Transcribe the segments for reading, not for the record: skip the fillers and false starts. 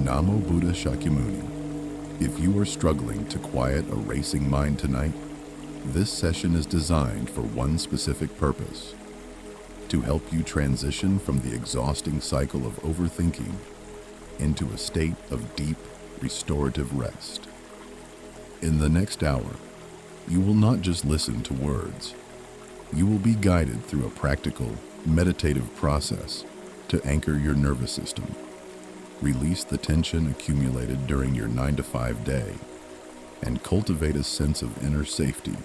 Namo Buddha Shakyamuni. If you are struggling to quiet a racing mind tonight, this session is designed for one specific purpose: to help you transition from the exhausting cycle of overthinking into a state of deep, restorative rest. In the next hour, you will not just listen to words. You will be guided through a practical, meditative process to anchor your nervous system, release the tension accumulated during your 9-to-5 day, and cultivate a sense of inner safety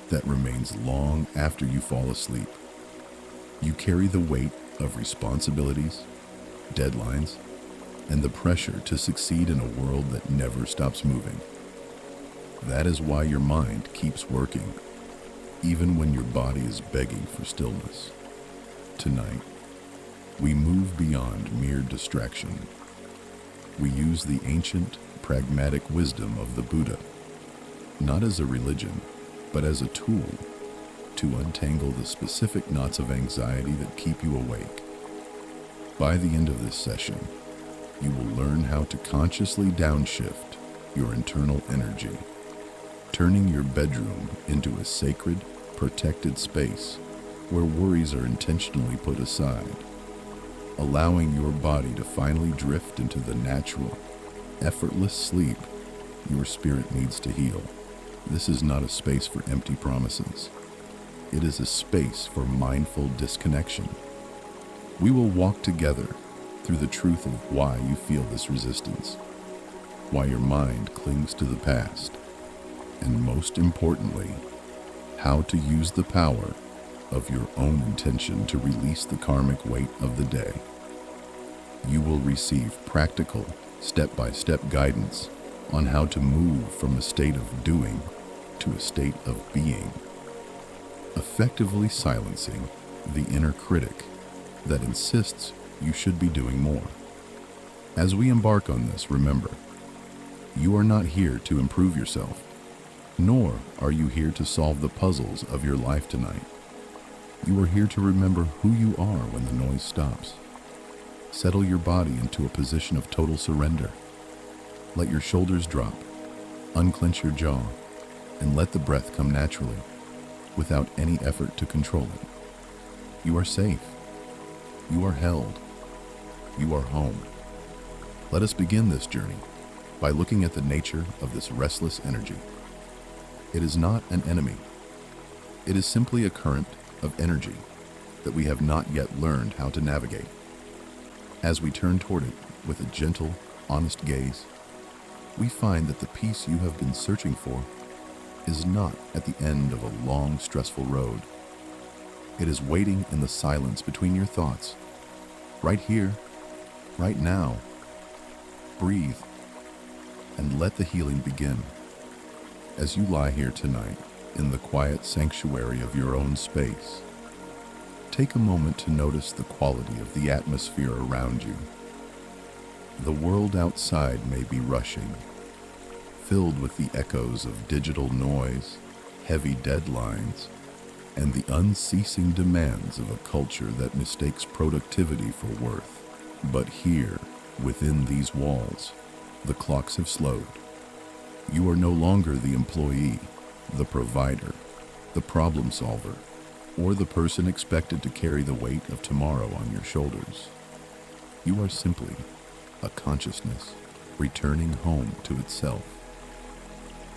that remains long after you fall asleep. You carry the weight of responsibilities, deadlines, and the pressure to succeed in a world that never stops moving. That is why your mind keeps working, even when your body is begging for stillness. Tonight, we move beyond mere distraction. We use the ancient, pragmatic wisdom of the Buddha, not as a religion, but as a tool to untangle the specific knots of anxiety that keep you awake. By the end of this session, you will learn how to consciously downshift your internal energy, turning your bedroom into a sacred, protected space where worries are intentionally put aside, allowing your body to finally drift into the natural, effortless sleep your spirit needs to heal. This is not a space for empty promises. It is a space for mindful disconnection. We will walk together through the truth of why you feel this resistance, why your mind clings to the past, and most importantly, how to use the power of your own intention to release the karmic weight of the day. You will receive practical, step-by-step guidance on how to move from a state of doing to a state of being, effectively silencing the inner critic that insists you should be doing more. As we embark on this, remember, you are not here to improve yourself, nor are you here to solve the puzzles of your life tonight. You are here to remember who you are when the noise stops. Settle your body into a position of total surrender. Let your shoulders drop, unclench your jaw, and let the breath come naturally, without any effort to control it. You are safe. You are held. You are home. Let us begin this journey by looking at the nature of this restless energy. It is not an enemy. It is simply a current of energy that we have not yet learned how to navigate. As we turn toward it with a gentle, honest gaze, we find that the peace you have been searching for is not at the end of a long, stressful road. It is waiting in the silence between your thoughts, right here, right now. Breathe and let the healing begin. As you lie here tonight in the quiet sanctuary of your own space, take a moment to notice the quality of the atmosphere around you. The world outside may be rushing, filled with the echoes of digital noise, heavy deadlines, and the unceasing demands of a culture that mistakes productivity for worth. But here, within these walls, the clocks have slowed. You are no longer the employee, the provider, the problem solver, or the person expected to carry the weight of tomorrow on your shoulders. You are simply a consciousness returning home to itself.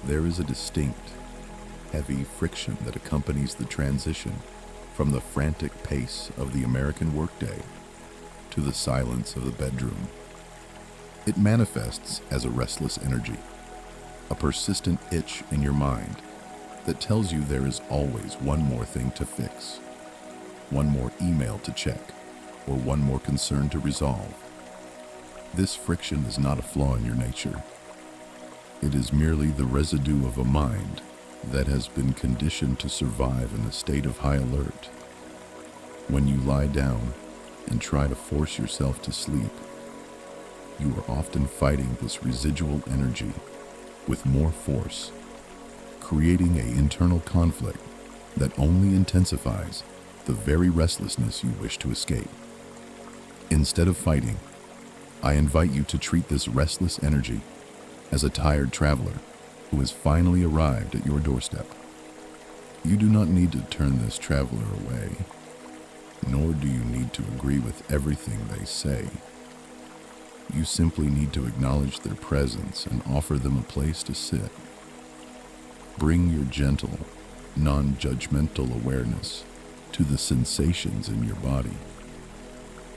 There is a distinct, heavy friction that accompanies the transition from the frantic pace of the American workday to the silence of the bedroom. It manifests as a restless energy, a persistent itch in your mind that tells you there is always one more thing to fix, one more email to check, or one more concern to resolve. This friction is not a flaw in your nature. It is merely the residue of a mind that has been conditioned to survive in a state of high alert. When you lie down and try to force yourself to sleep, you are often fighting this residual energy with more force, creating an internal conflict that only intensifies the very restlessness you wish to escape. Instead of fighting, I invite you to treat this restless energy as a tired traveler who has finally arrived at your doorstep. You do not need to turn this traveler away, nor do you need to agree with everything they say. You simply need to acknowledge their presence and offer them a place to sit. Bring your gentle, non-judgmental awareness to the sensations in your body.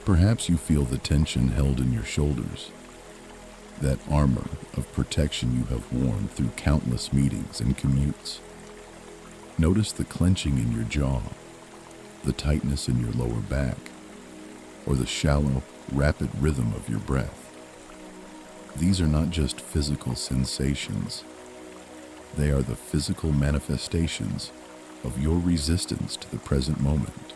Perhaps you feel the tension held in your shoulders, that armor of protection you have worn through countless meetings and commutes. Notice the clenching in your jaw, the tightness in your lower back, or the shallow, rapid rhythm of your breath. These are not just physical sensations. They are the physical manifestations of your resistance to the present moment.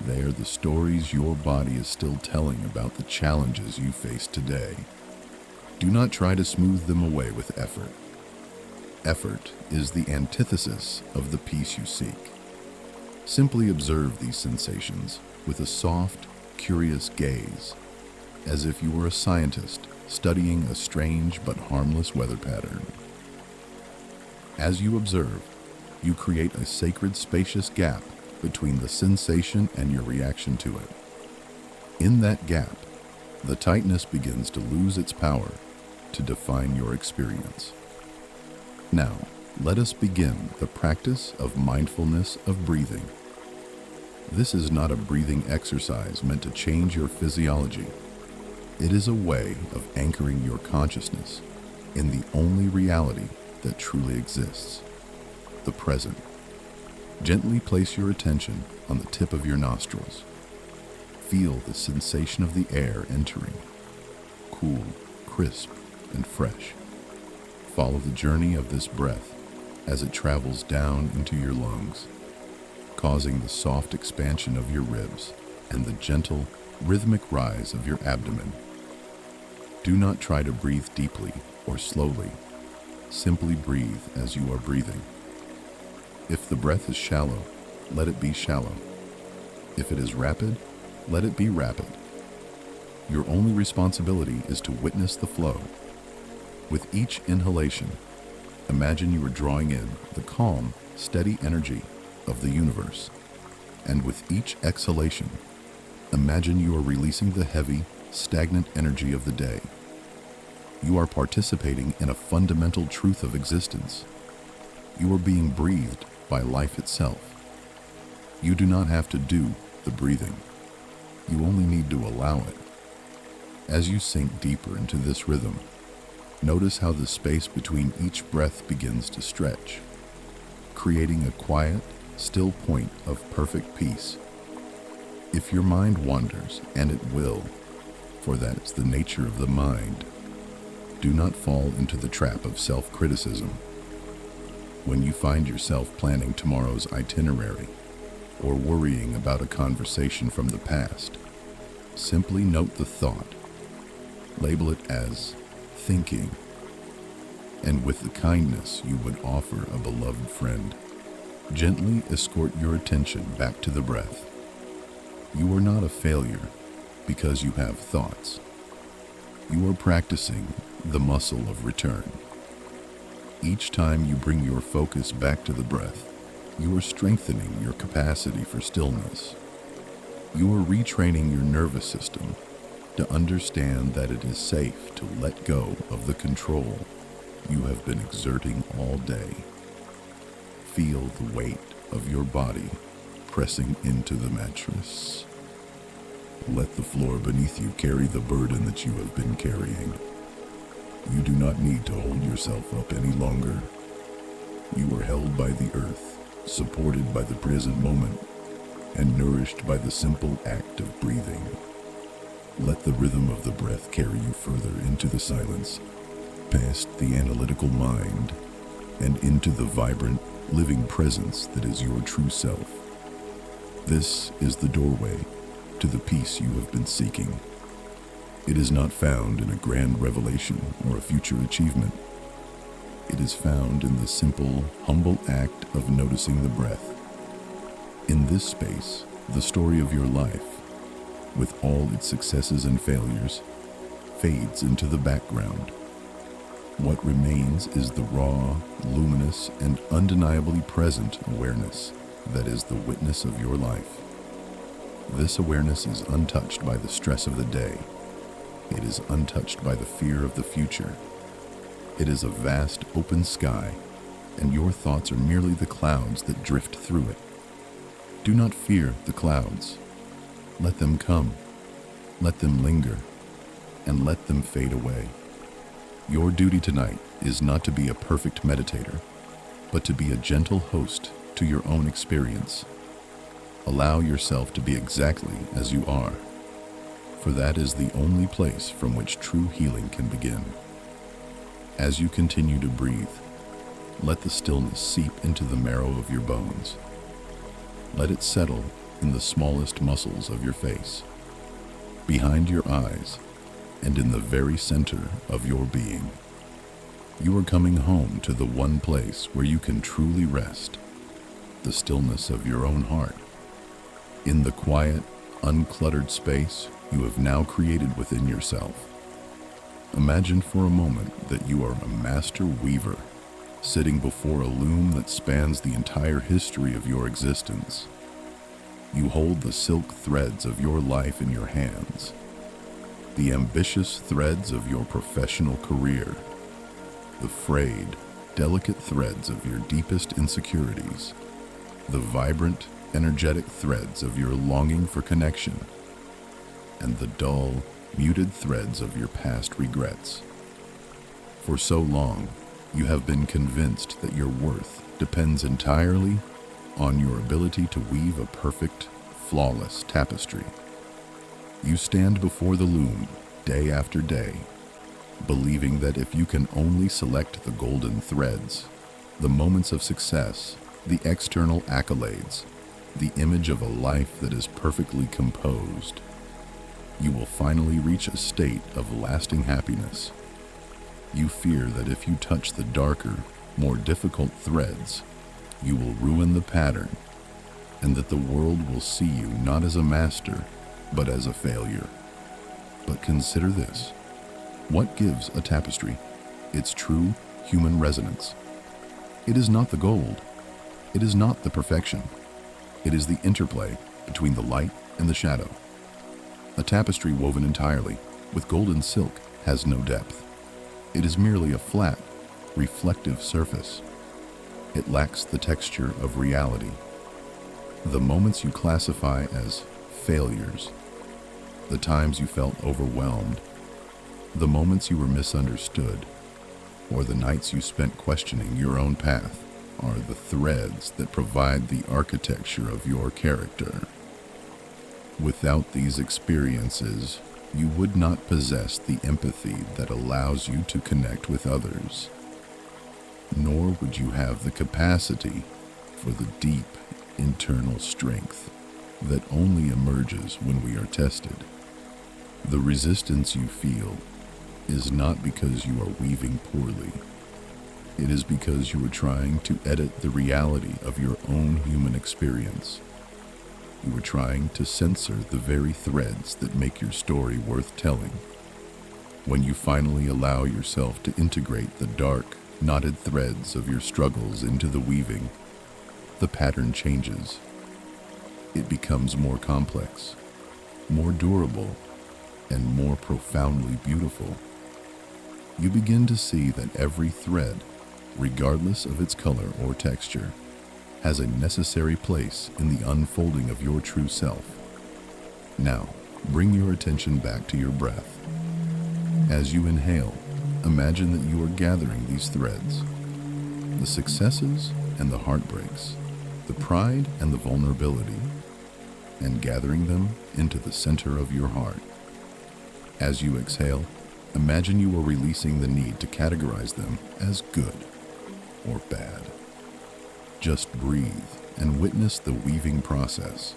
They are the stories your body is still telling about the challenges you face today. Do not try to smooth them away with effort. Effort is the antithesis of the peace you seek. Simply observe these sensations with a soft, curious gaze, as if you were a scientist studying a strange but harmless weather pattern. As you observe, you create a sacred, spacious gap between the sensation and your reaction to it. In that gap, the tightness begins to lose its power to define your experience. Now, let us begin the practice of mindfulness of breathing. This is not a breathing exercise meant to change your physiology. It is a way of anchoring your consciousness in the only reality that truly exists, the present. Gently place your attention on the tip of your nostrils. Feel the sensation of the air entering, cool, crisp, and fresh. Follow the journey of this breath as it travels down into your lungs, causing the soft expansion of your ribs and the gentle, rhythmic rise of your abdomen. Do not try to breathe deeply or slowly. Simply breathe as you are breathing. If the breath is shallow, let it be shallow. If it is rapid, let it be rapid. Your only responsibility is to witness the flow. With each inhalation, imagine you are drawing in the calm, steady energy of the universe. And with each exhalation, imagine you are releasing the heavy, stagnant energy of the day. You are participating in a fundamental truth of existence. You are being breathed by life itself. You do not have to do the breathing. You only need to allow it. As you sink deeper into this rhythm, notice how the space between each breath begins to stretch, creating a quiet, still point of perfect peace. If your mind wanders, and it will, for that is the nature of the mind, do not fall into the trap of self-criticism. When you find yourself planning tomorrow's itinerary or worrying about a conversation from the past, simply note the thought. Label it as thinking, and with the kindness you would offer a beloved friend, gently escort your attention back to the breath. You are not a failure because you have thoughts. You are practicing the muscle of return. Each time you bring your focus back to the breath, you are strengthening your capacity for stillness. You are retraining your nervous system to understand that it is safe to let go of the control you have been exerting all day. Feel the weight of your body pressing into the mattress. Let the floor beneath you carry the burden that you have been carrying. You do not need to hold yourself up any longer. You are held by the earth, supported by the present moment, and nourished by the simple act of breathing. Let the rhythm of the breath carry you further into the silence, past the analytical mind, and into the vibrant, living presence that is your true self. This is the doorway to the peace you have been seeking. It is not found in a grand revelation or a future achievement. It is found in the simple, humble act of noticing the breath. In this space, the story of your life, with all its successes and failures, fades into the background. What remains is the raw, luminous, and undeniably present awareness that is the witness of your life. This awareness is untouched by the stress of the day. It is untouched by the fear of the future. It is a vast, open sky, and your thoughts are merely the clouds that drift through it. Do not fear the clouds. Let them come. Let them linger, and let them fade away. Your duty tonight is not to be a perfect meditator, but to be a gentle host to your own experience. Allow yourself to be exactly as you are, for that is the only place from which true healing can begin. As you continue to breathe, let the stillness seep into the marrow of your bones. Let it settle in the smallest muscles of your face, behind your eyes, and in the very center of your being. You are coming home to the one place where you can truly rest, the stillness of your own heart. In the quiet, uncluttered space you have now created within yourself. Imagine for a moment that you are a master weaver, sitting before a loom that spans the entire history of your existence. You hold the silk threads of your life in your hands, the ambitious threads of your professional career, the frayed, delicate threads of your deepest insecurities, the vibrant, energetic threads of your longing for connection, and the dull, muted threads of your past regrets. For so long, you have been convinced that your worth depends entirely on your ability to weave a perfect, flawless tapestry. You stand before the loom day after day, believing that if you can only select the golden threads, the moments of success, the external accolades, the image of a life that is perfectly composed, you will finally reach a state of lasting happiness. You fear that if you touch the darker, more difficult threads, you will ruin the pattern, and that the world will see you not as a master, but as a failure. But consider this. What gives a tapestry its true human resonance? It is not the gold. It is not the perfection. It is the interplay between the light and the shadow. A tapestry woven entirely with golden silk has no depth. It is merely a flat, reflective surface. It lacks the texture of reality. The moments you classify as failures, the times you felt overwhelmed, the moments you were misunderstood, or the nights you spent questioning your own path are the threads that provide the architecture of your character. Without these experiences, you would not possess the empathy that allows you to connect with others, nor would you have the capacity for the deep internal strength that only emerges when we are tested. The resistance you feel is not because you are weaving poorly. It is because you are trying to edit the reality of your own human experience. You are trying to censor the very threads that make your story worth telling. When you finally allow yourself to integrate the dark, knotted threads of your struggles into the weaving, the pattern changes. It becomes more complex, more durable, and more profoundly beautiful. You begin to see that every thread, regardless of its color or texture, has a necessary place in the unfolding of your true self. Now, bring your attention back to your breath. As you inhale, imagine that you are gathering these threads, the successes and the heartbreaks, the pride and the vulnerability, and gathering them into the center of your heart. As you exhale, imagine you are releasing the need to categorize them as good or bad. Just breathe and witness the weaving process.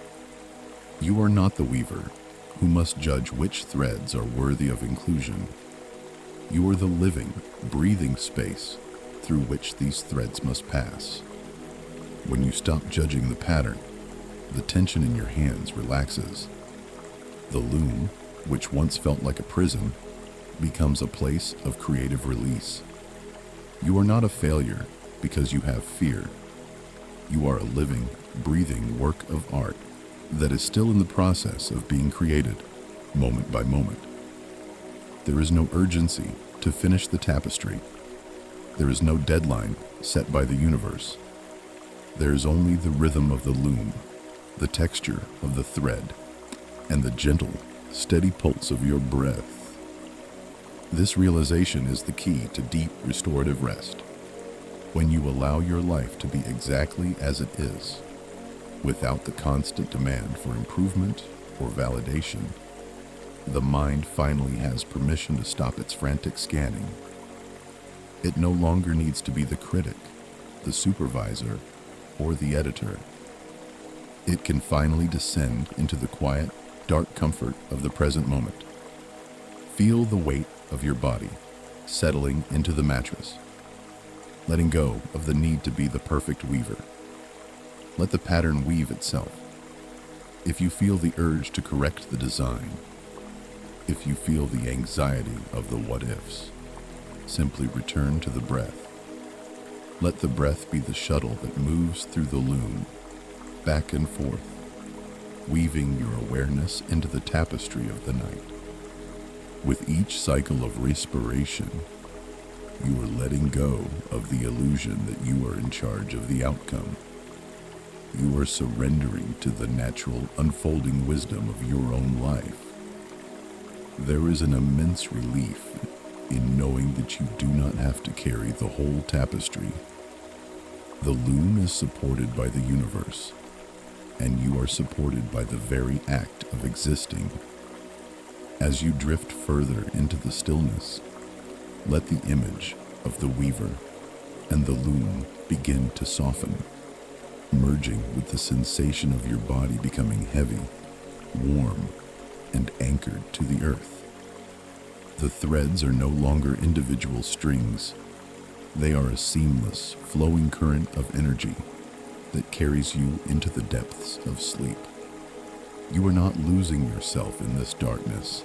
You are not the weaver who must judge which threads are worthy of inclusion. You are the living, breathing space through which these threads must pass. When you stop judging the pattern, the tension in your hands relaxes. The loom, which once felt like a prison, becomes a place of creative release. You are not a failure because you have fear. You are a living, breathing work of art that is still in the process of being created, moment by moment. There is no urgency to finish the tapestry. There is no deadline set by the universe. There is only the rhythm of the loom, the texture of the thread, and the gentle, steady pulse of your breath. This realization is the key to deep restorative rest. When you allow your life to be exactly as it is, without the constant demand for improvement or validation, the mind finally has permission to stop its frantic scanning. It no longer needs to be the critic, the supervisor, or the editor. It can finally descend into the quiet, dark comfort of the present moment. Feel the weight of your body settling into the mattress, letting go of the need to be the perfect weaver. Let the pattern weave itself. If you feel the urge to correct the design, if you feel the anxiety of the what-ifs, simply return to the breath. Let the breath be the shuttle that moves through the loom, back and forth, weaving your awareness into the tapestry of the night. With each cycle of respiration, you are letting go of the illusion that you are in charge of the outcome. You are surrendering to the natural unfolding wisdom of your own life. There is an immense relief in knowing that you do not have to carry the whole tapestry. The loom is supported by the universe, and you are supported by the very act of existing. As you drift further into the stillness, let the image of the weaver and the loom begin to soften, merging with the sensation of your body becoming heavy, warm, and anchored to the earth. The threads are no longer individual strings. They are a seamless, flowing current of energy that carries you into the depths of sleep. You are not losing yourself in this darkness.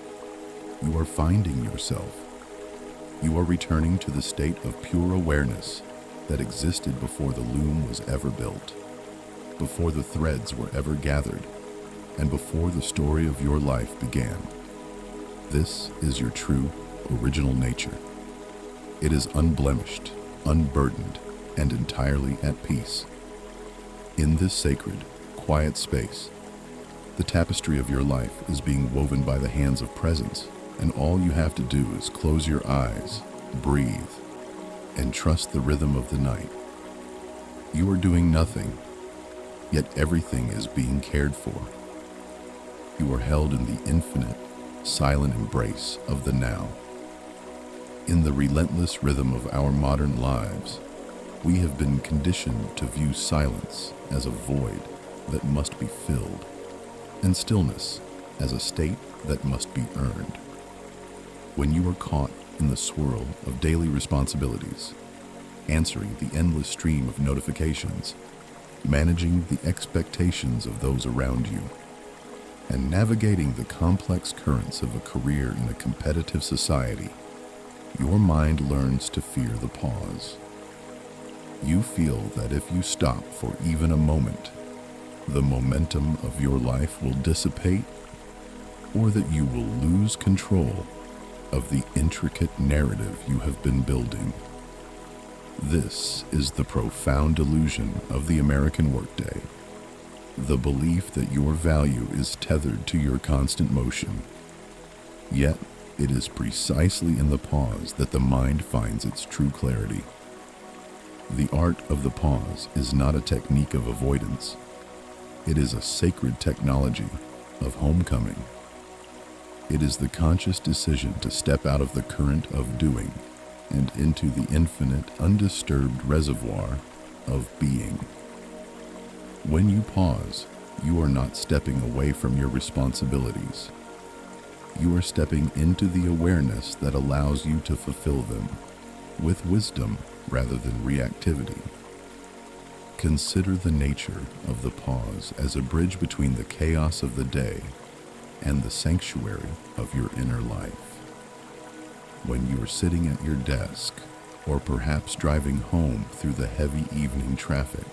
You are finding yourself. You are returning to the state of pure awareness that existed before the loom was ever built, before the threads were ever gathered, and before the story of your life began. This is your true, original nature. It is unblemished, unburdened, and entirely at peace. In this sacred, quiet space, the tapestry of your life is being woven by the hands of presence, and all you have to do is close your eyes, breathe, and trust the rhythm of the night. You are doing nothing, yet everything is being cared for. You are held in the infinite, silent embrace of the now. In the relentless rhythm of our modern lives, we have been conditioned to view silence as a void that must be filled, and stillness as a state that must be earned. When you are caught in the swirl of daily responsibilities, answering the endless stream of notifications, managing the expectations of those around you, and navigating the complex currents of a career in a competitive society, your mind learns to fear the pause. You feel that if you stop for even a moment, the momentum of your life will dissipate, or that you will lose control of the intricate narrative you have been building. This is the profound illusion of the American workday, the belief that your value is tethered to your constant motion. Yet, it is precisely in the pause that the mind finds its true clarity. The art of the pause is not a technique of avoidance. It is a sacred technology of homecoming. It is the conscious decision to step out of the current of doing and into the infinite, undisturbed reservoir of being. When you pause, you are not stepping away from your responsibilities. You are stepping into the awareness that allows you to fulfill them with wisdom rather than reactivity. Consider the nature of the pause as a bridge between the chaos of the day and the sanctuary of your inner life. When you are sitting at your desk, or perhaps driving home through the heavy evening traffic,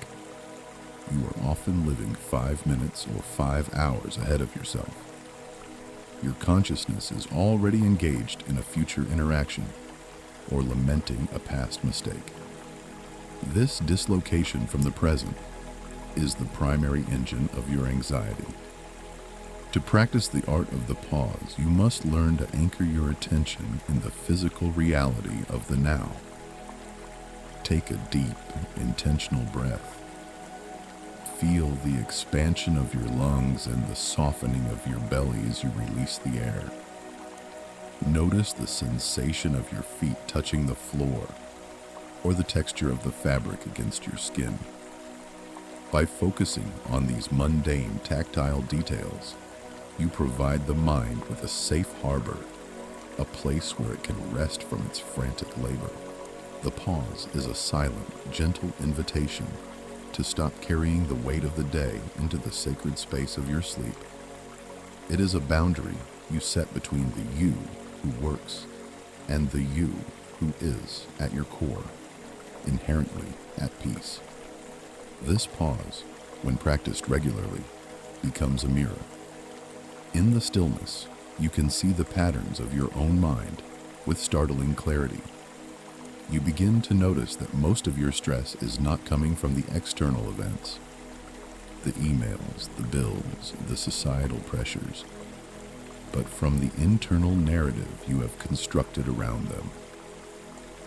you are often living 5 minutes or 5 hours ahead of yourself. Your consciousness is already engaged in a future interaction or lamenting a past mistake. This dislocation from the present is the primary engine of your anxiety. To practice the art of the pause, you must learn to anchor your attention in the physical reality of the now. Take a deep, intentional breath. Feel the expansion of your lungs and the softening of your belly as you release the air. Notice the sensation of your feet touching the floor or the texture of the fabric against your skin. By focusing on these mundane, tactile details, you provide the mind with a safe harbor, a place where it can rest from its frantic labor. The pause is a silent, gentle invitation to stop carrying the weight of the day into the sacred space of your sleep. It is a boundary you set between the you who works and the you who is, at your core, inherently at peace. This pause, when practiced regularly, becomes a mirror. In the stillness, you can see the patterns of your own mind with startling clarity. You begin to notice that most of your stress is not coming from the external events, the emails, the bills, the societal pressures, but from the internal narrative you have constructed around them.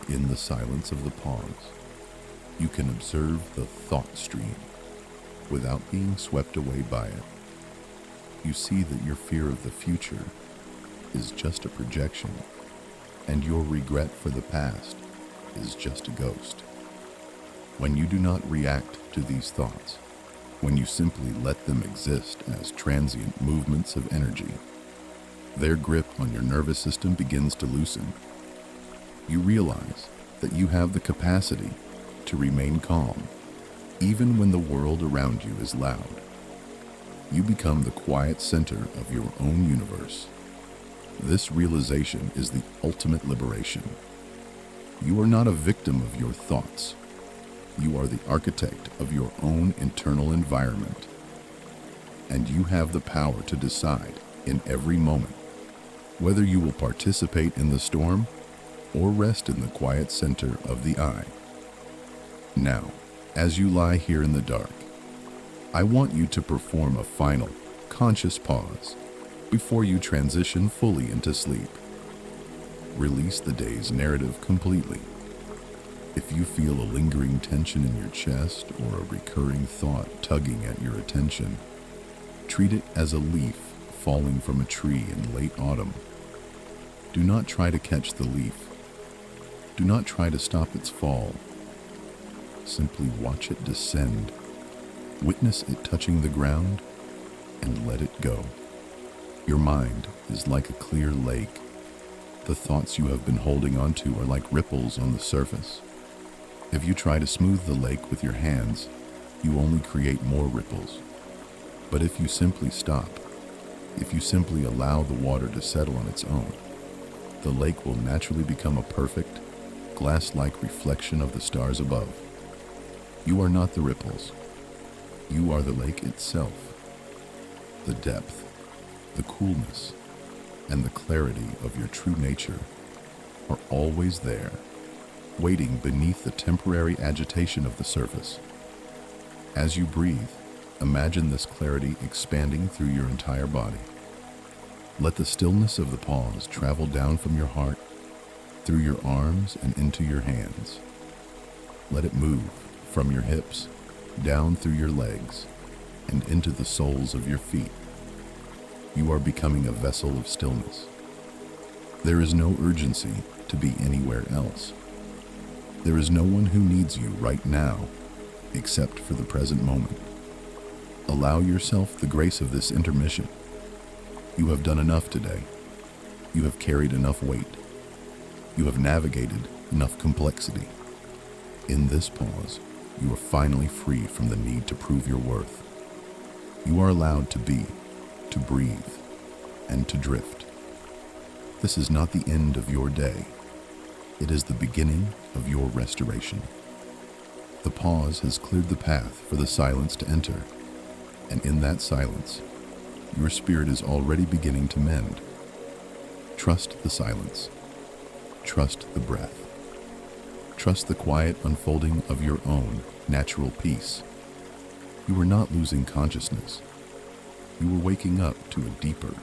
In the silence of the pause, you can observe the thought stream without being swept away by it. You see that your fear of the future is just a projection, and your regret for the past is just a ghost. When you do not react to these thoughts, when you simply let them exist as transient movements of energy, their grip on your nervous system begins to loosen. You realize that you have the capacity to remain calm, even when the world around you is loud. You become the quiet center of your own universe. This realization is the ultimate liberation. You are not a victim of your thoughts. You are the architect of your own internal environment. And you have the power to decide in every moment whether you will participate in the storm or rest in the quiet center of the I. Now, as you lie here in the dark, I want you to perform a final, conscious pause before you transition fully into sleep. Release the day's narrative completely. If you feel a lingering tension in your chest or a recurring thought tugging at your attention, treat it as a leaf falling from a tree in late autumn. Do not try to catch the leaf. Do not try to stop its fall. Simply watch it descend. Witness it touching the ground and let it go. Your mind is like a clear lake. The thoughts you have been holding onto are like ripples on the surface. If you try to smooth the lake with your hands, you only create more ripples. But if you simply stop, if you simply allow the water to settle on its own, the lake will naturally become a perfect, glass-like reflection of the stars above. You are not the ripples. You are the lake itself. The depth, the coolness, and the clarity of your true nature are always there, waiting beneath the temporary agitation of the surface. As you breathe, imagine this clarity expanding through your entire body. Let the stillness of the pause travel down from your heart, through your arms and into your hands. Let it move from your hips, down through your legs, and into the soles of your feet. You are becoming a vessel of stillness. There is no urgency to be anywhere else. There is no one who needs you right now, except for the present moment. Allow yourself the grace of this intermission. You have done enough today. You have carried enough weight. You have navigated enough complexity. In this pause, you are finally free from the need to prove your worth. You are allowed to be, to breathe, and to drift. This is not the end of your day. It is the beginning of your restoration. The pause has cleared the path for the silence to enter, and in that silence, your spirit is already beginning to mend. Trust the silence. Trust the breath. Trust the quiet unfolding of your own natural peace. You are not losing consciousness. You are waking up to a deeper,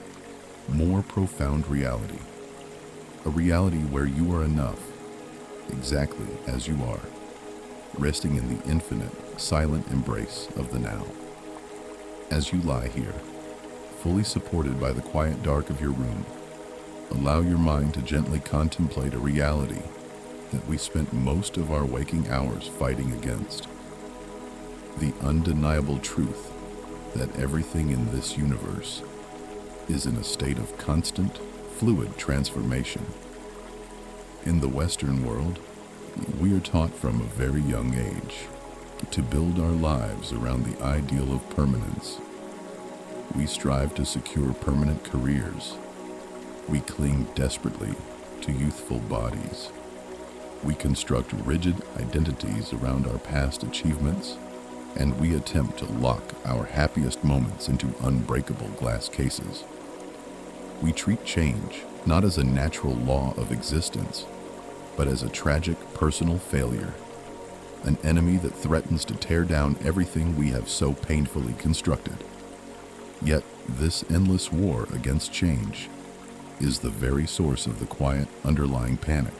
more profound reality. A reality where you are enough, exactly as you are, resting in the infinite, silent embrace of the now. As you lie here, fully supported by the quiet dark of your room, allow your mind to gently contemplate a reality that we spent most of our waking hours fighting against. The undeniable truth that everything in this universe is in a state of constant, fluid transformation. In the Western world, we are taught from a very young age to build our lives around the ideal of permanence. We strive to secure permanent careers. We cling desperately to youthful bodies. We construct rigid identities around our past achievements, and we attempt to lock our happiest moments into unbreakable glass cases. We treat change not as a natural law of existence, but as a tragic personal failure, an enemy that threatens to tear down everything we have so painfully constructed. Yet this endless war against change is the very source of the quiet underlying panic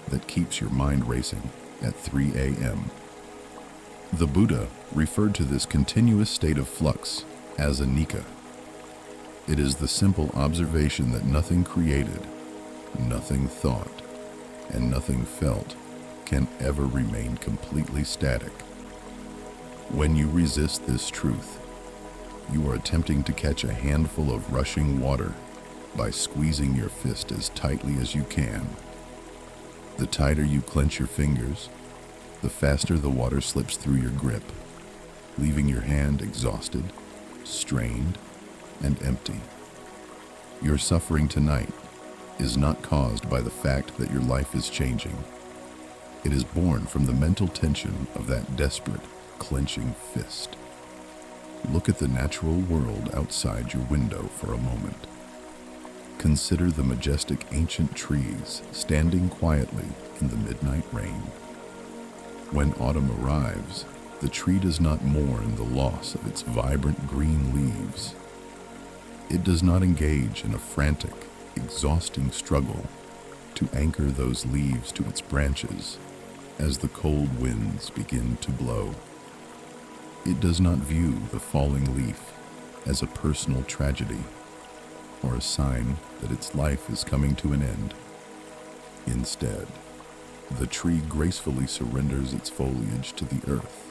that keeps your mind racing at 3 a.m. The Buddha referred to this continuous state of flux as anicca. It is the simple observation that nothing created, nothing thought, and nothing felt can ever remain completely static. When you resist this truth, you are attempting to catch a handful of rushing water by squeezing your fist as tightly as you can. The tighter you clench your fingers, the faster the water slips through your grip, leaving your hand exhausted, strained, and empty. Your suffering tonight is not caused by the fact that your life is changing. It is born from the mental tension of that desperate, clenching fist. Look at the natural world outside your window for a moment. Consider the majestic ancient trees standing quietly in the midnight rain. When autumn arrives, the tree does not mourn the loss of its vibrant green leaves. It does not engage in a frantic, exhausting struggle to anchor those leaves to its branches as the cold winds begin to blow. It does not view the falling leaf as a personal tragedy or a sign that its life is coming to an end. Instead, the tree gracefully surrenders its foliage to the earth,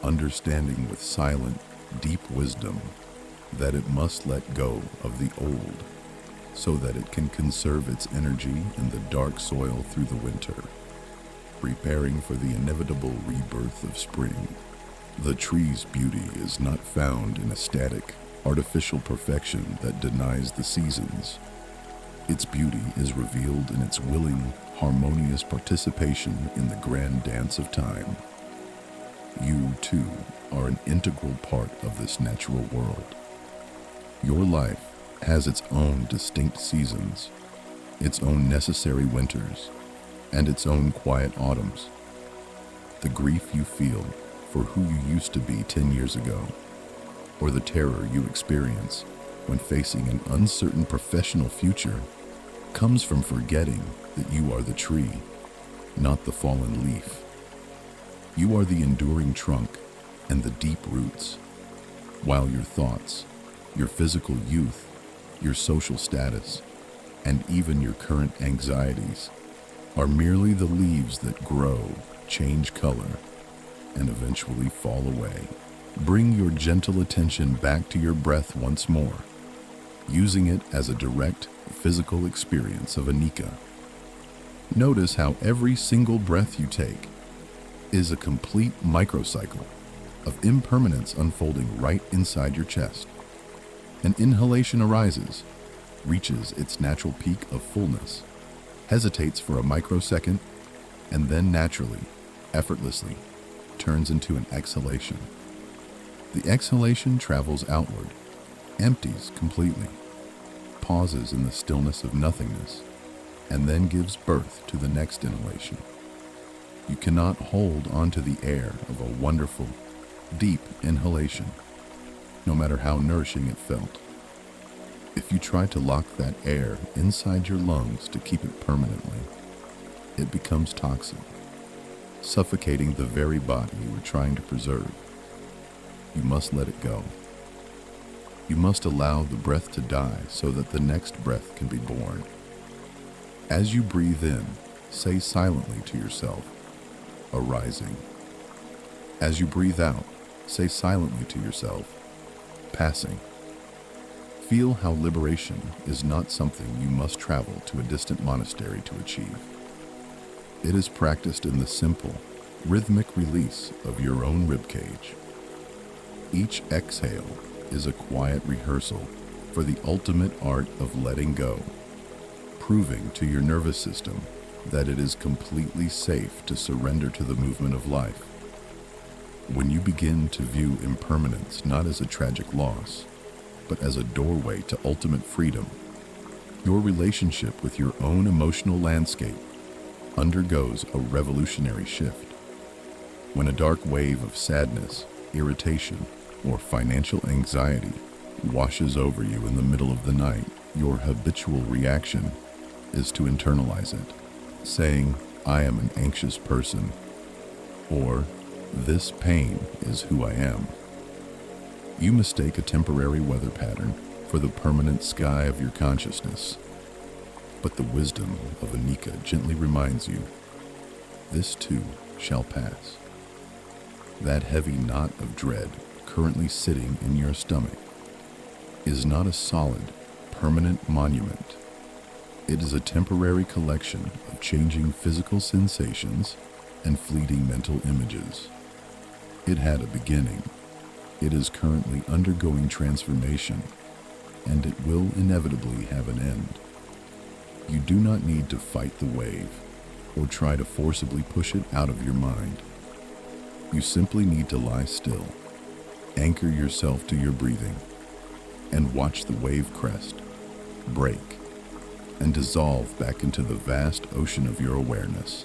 understanding with silent, deep wisdom that it must let go of the old so that it can conserve its energy in the dark soil through the winter, preparing for the inevitable rebirth of spring. The tree's beauty is not found in a static, artificial perfection that denies the seasons. Its beauty is revealed in its willing, harmonious participation in the grand dance of time. You, too, are an integral part of this natural world. Your life has its own distinct seasons, its own necessary winters, and its own quiet autumns. The grief you feel for who you used to be 10 years ago, or the terror you experience when facing an uncertain professional future, comes from forgetting that you are the tree, not the fallen leaf. You are the enduring trunk and the deep roots, while your thoughts, your physical youth, your social status, and even your current anxieties are merely the leaves that grow, change color, and eventually fall away. Bring your gentle attention back to your breath once more, using it as a direct physical experience of anicca. Notice how every single breath you take is a complete microcycle of impermanence unfolding right inside your chest. An inhalation arises, reaches its natural peak of fullness, hesitates for a microsecond, and then naturally, effortlessly, turns into an exhalation. The exhalation travels outward, empties completely, pauses in the stillness of nothingness, and then gives birth to the next inhalation. You cannot hold onto the air of a wonderful, deep inhalation, no matter how nourishing it felt. If you try to lock that air inside your lungs to keep it permanently, it becomes toxic, suffocating the very body you were trying to preserve. You must let it go. You must allow the breath to die so that the next breath can be born. As you breathe in, say silently to yourself, arising. As you breathe out, say silently to yourself, passing. Feel how liberation is not something you must travel to a distant monastery to achieve. It is practiced in the simple, rhythmic release of your own ribcage. Each exhale is a quiet rehearsal for the ultimate art of letting go, proving to your nervous system that it is completely safe to surrender to the movement of life. When you begin to view impermanence not as a tragic loss, but as a doorway to ultimate freedom, your relationship with your own emotional landscape undergoes a revolutionary shift. When a dark wave of sadness, irritation, or financial anxiety washes over you in the middle of the night, your habitual reaction is to internalize it, saying, "I am an anxious person," or "This pain is who I am." You mistake a temporary weather pattern for the permanent sky of your consciousness. But the wisdom of Anika gently reminds you, this too shall pass. That heavy knot of dread currently sitting in your stomach is not a solid, permanent monument. It is a temporary collection of changing physical sensations and fleeting mental images. It had a beginning. It is currently undergoing transformation, and it will inevitably have an end. You do not need to fight the wave or try to forcibly push it out of your mind. You simply need to lie still, anchor yourself to your breathing, and watch the wave crest, break, and dissolve back into the vast ocean of your awareness.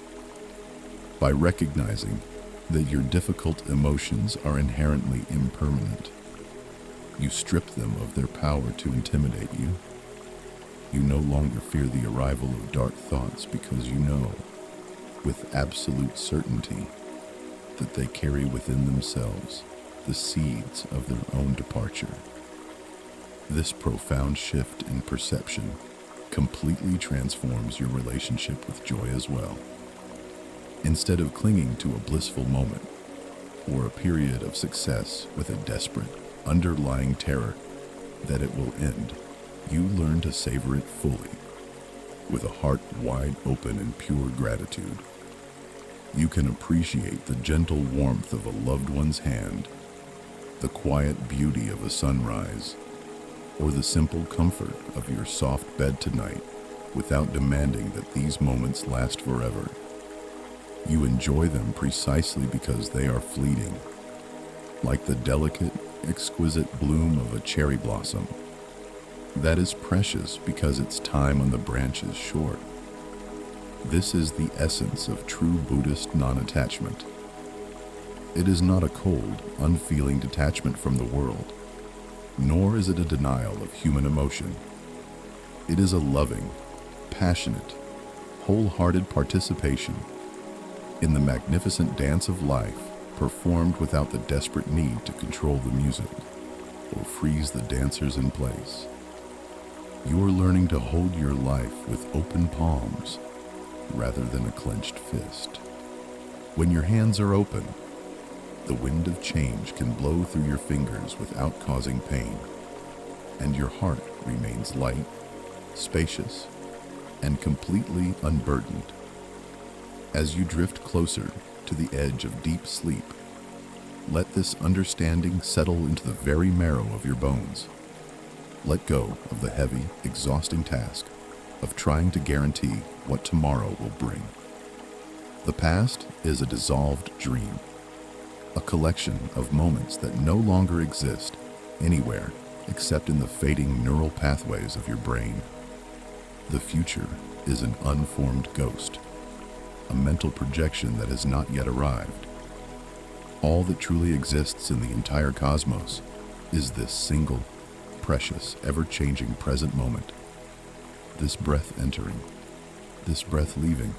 By recognizing that your difficult emotions are inherently impermanent, you strip them of their power to intimidate you. You no longer fear the arrival of dark thoughts because you know, with absolute certainty, that they carry within themselves the seeds of their own departure. This profound shift in perception completely transforms your relationship with joy as well. Instead of clinging to a blissful moment or a period of success with a desperate, underlying terror that it will end, you learn to savor it fully, with a heart wide open in pure gratitude. You can appreciate the gentle warmth of a loved one's hand, the quiet beauty of a sunrise, or the simple comfort of your soft bed tonight without demanding that these moments last forever. You enjoy them precisely because they are fleeting, like the delicate, exquisite bloom of a cherry blossom that is precious because its time on the branch is short. This is the essence of true Buddhist non-attachment. It is not a cold, unfeeling detachment from the world, nor is it a denial of human emotion. It is a loving, passionate, wholehearted participation in the magnificent dance of life, performed without the desperate need to control the music or freeze the dancers in place. You are learning to hold your life with open palms rather than a clenched fist. When your hands are open, the wind of change can blow through your fingers without causing pain, and your heart remains light, spacious, and completely unburdened. As you drift closer to the edge of deep sleep, let this understanding settle into the very marrow of your bones. Let go of the heavy, exhausting task of trying to guarantee what tomorrow will bring. The past is a dissolved dream, a collection of moments that no longer exist anywhere except in the fading neural pathways of your brain. The future is an unformed ghost, a mental projection that has not yet arrived. All that truly exists in the entire cosmos is this single, precious, ever-changing present moment. This breath entering, this breath leaving,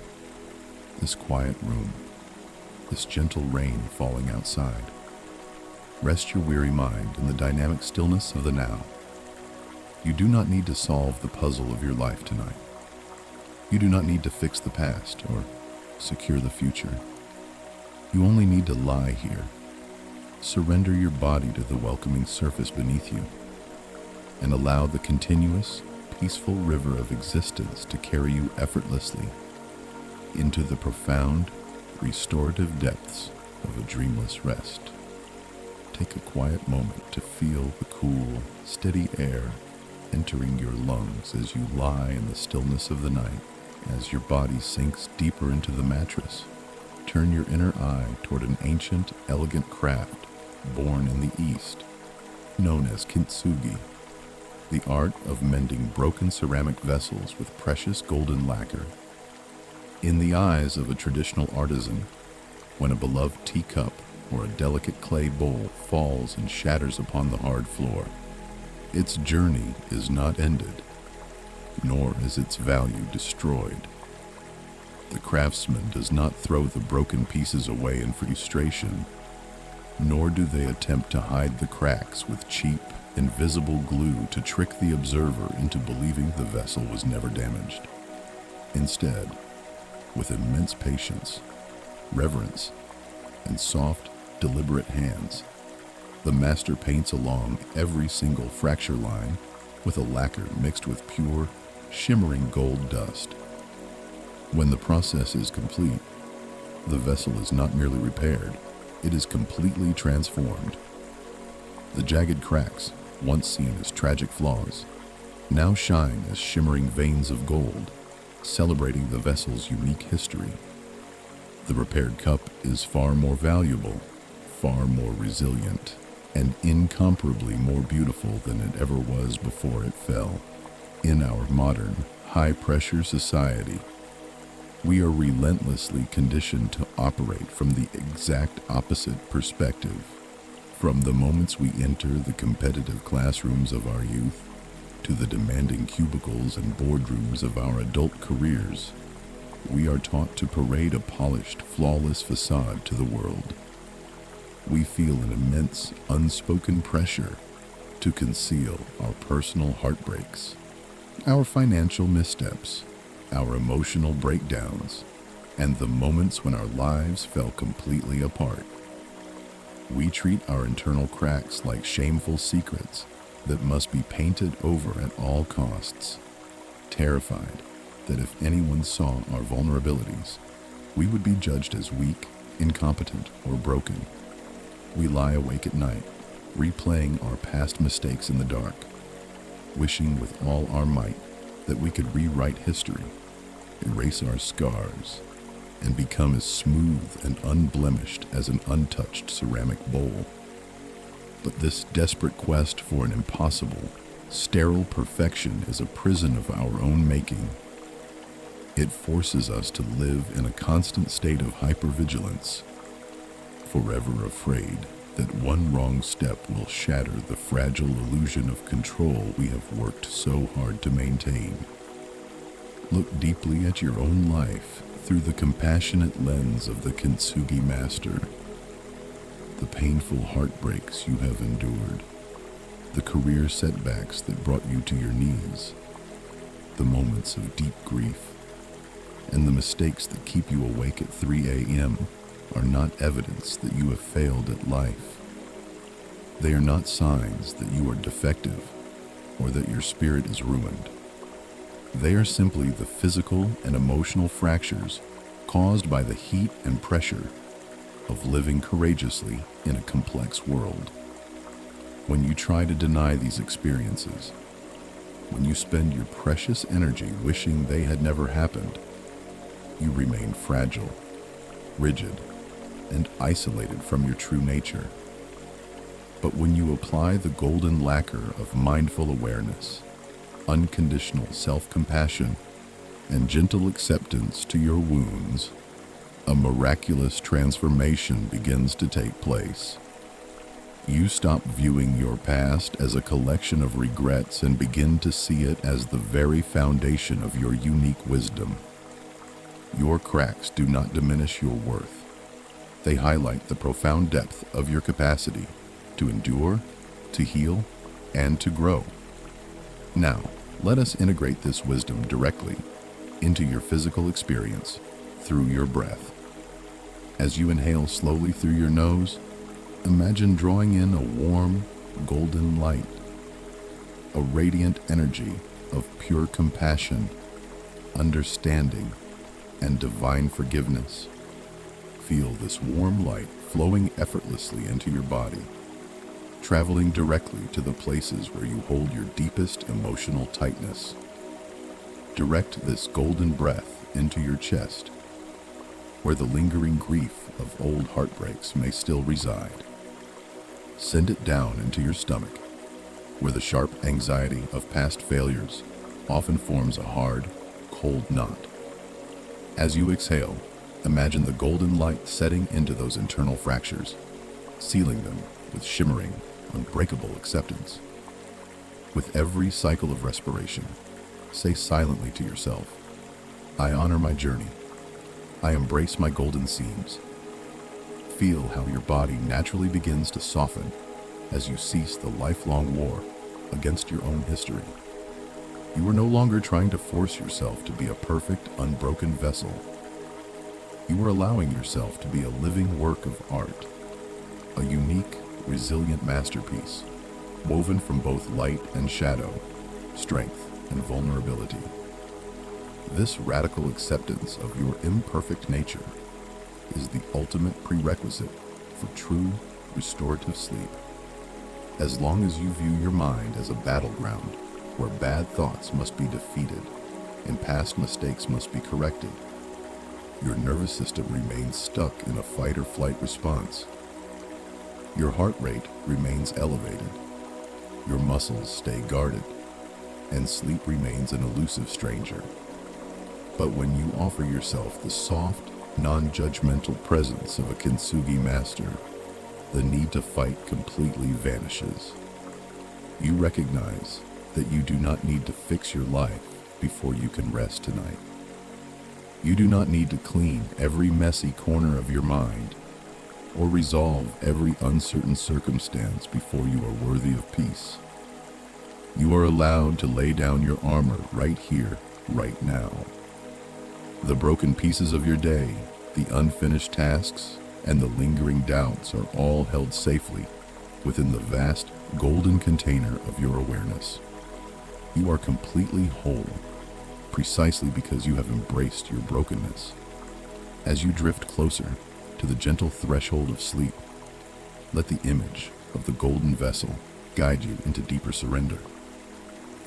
this quiet room, this gentle rain falling outside. Rest your weary mind in the dynamic stillness of the now. You do not need to solve the puzzle of your life tonight. You do not need to fix the past or secure the future. You only need to lie here. Surrender your body to the welcoming surface beneath you and allow the continuous, peaceful river of existence to carry you effortlessly into the profound, restorative depths of a dreamless rest. Take a quiet moment to feel the cool, steady air entering your lungs as you lie in the stillness of the night. As your body sinks deeper into the mattress, turn your inner eye toward an ancient, elegant craft born in the East, known as Kintsugi, the art of mending broken ceramic vessels with precious golden lacquer. In the eyes of a traditional artisan, when a beloved teacup or a delicate clay bowl falls and shatters upon the hard floor, its journey is not ended, nor is its value destroyed. The craftsman does not throw the broken pieces away in frustration, nor do they attempt to hide the cracks with cheap, invisible glue to trick the observer into believing the vessel was never damaged. Instead, with immense patience, reverence, and soft, deliberate hands, the master paints along every single fracture line with a lacquer mixed with pure, shimmering gold dust. When the process is complete, the vessel is not merely repaired, it is completely transformed. The jagged cracks, once seen as tragic flaws, now shine as shimmering veins of gold, celebrating the vessel's unique history. The repaired cup is far more valuable, far more resilient, and incomparably more beautiful than it ever was before it fell. In our modern, high-pressure society, we are relentlessly conditioned to operate from the exact opposite perspective. From the moments we enter the competitive classrooms of our youth, to the demanding cubicles and boardrooms of our adult careers, we are taught to parade a polished, flawless facade to the world. We feel an immense, unspoken pressure to conceal our personal heartbreaks, our financial missteps, our emotional breakdowns, and the moments when our lives fell completely apart. We treat our internal cracks like shameful secrets that must be painted over at all costs, terrified that if anyone saw our vulnerabilities, we would be judged as weak, incompetent, or broken. We lie awake at night, replaying our past mistakes in the dark, wishing with all our might that we could rewrite history, erase our scars, and become as smooth and unblemished as an untouched ceramic bowl. But this desperate quest for an impossible, sterile perfection is a prison of our own making. It forces us to live in a constant state of hypervigilance, forever afraid that one wrong step will shatter the fragile illusion of control we have worked so hard to maintain. Look deeply at your own life through the compassionate lens of the Kintsugi master. The painful heartbreaks you have endured, the career setbacks that brought you to your knees, the moments of deep grief, and the mistakes that keep you awake at 3 a.m. are not evidence that you have failed at life. They are not signs that you are defective or that your spirit is ruined. They are simply the physical and emotional fractures caused by the heat and pressure of living courageously in a complex world. When you try to deny these experiences, When you spend your precious energy wishing they had never happened, you remain fragile, rigid, and isolated from your true nature. But when you apply the golden lacquer of mindful awareness, unconditional self-compassion, and gentle acceptance to your wounds, a miraculous transformation begins to take place. You stop viewing your past as a collection of regrets and begin to see it as the very foundation of your unique wisdom. Your cracks do not diminish your worth. They highlight the profound depth of your capacity to endure, to heal, and to grow. Now, let us integrate this wisdom directly into your physical experience through your breath. As you inhale slowly through your nose, imagine drawing in a warm, golden light, a radiant energy of pure compassion, understanding, and divine forgiveness. Feel this warm light flowing effortlessly into your body, traveling directly to the places where you hold your deepest emotional tightness. Direct this golden breath into your chest, where the lingering grief of old heartbreaks may still reside. Send it down into your stomach, where the sharp anxiety of past failures often forms a hard, cold knot. As you exhale, imagine the golden light setting into those internal fractures, sealing them with shimmering, unbreakable acceptance. With every cycle of respiration, say silently to yourself, I honor my journey. I embrace my golden seams. Feel how your body naturally begins to soften as you cease the lifelong war against your own history. You are no longer trying to force yourself to be a perfect, unbroken vessel. You are allowing yourself to be a living work of art, a unique, resilient masterpiece, woven from both light and shadow, strength and vulnerability. This radical acceptance of your imperfect nature is the ultimate prerequisite for true, restorative sleep. As long as you view your mind as a battleground where bad thoughts must be defeated and past mistakes must be corrected, your nervous system remains stuck in a fight or flight response. Your heart rate remains elevated, your muscles stay guarded, and sleep remains an elusive stranger. But when you offer yourself the soft, non-judgmental presence of a Kintsugi master, the need to fight completely vanishes. You recognize that you do not need to fix your life before you can rest tonight. You do not need to clean every messy corner of your mind or resolve every uncertain circumstance before you are worthy of peace. You are allowed to lay down your armor right here, right now. The broken pieces of your day, the unfinished tasks, and the lingering doubts are all held safely within the vast golden container of your awareness. You are completely whole, precisely because you have embraced your brokenness. As you drift closer to the gentle threshold of sleep, let the image of the golden vessel guide you into deeper surrender.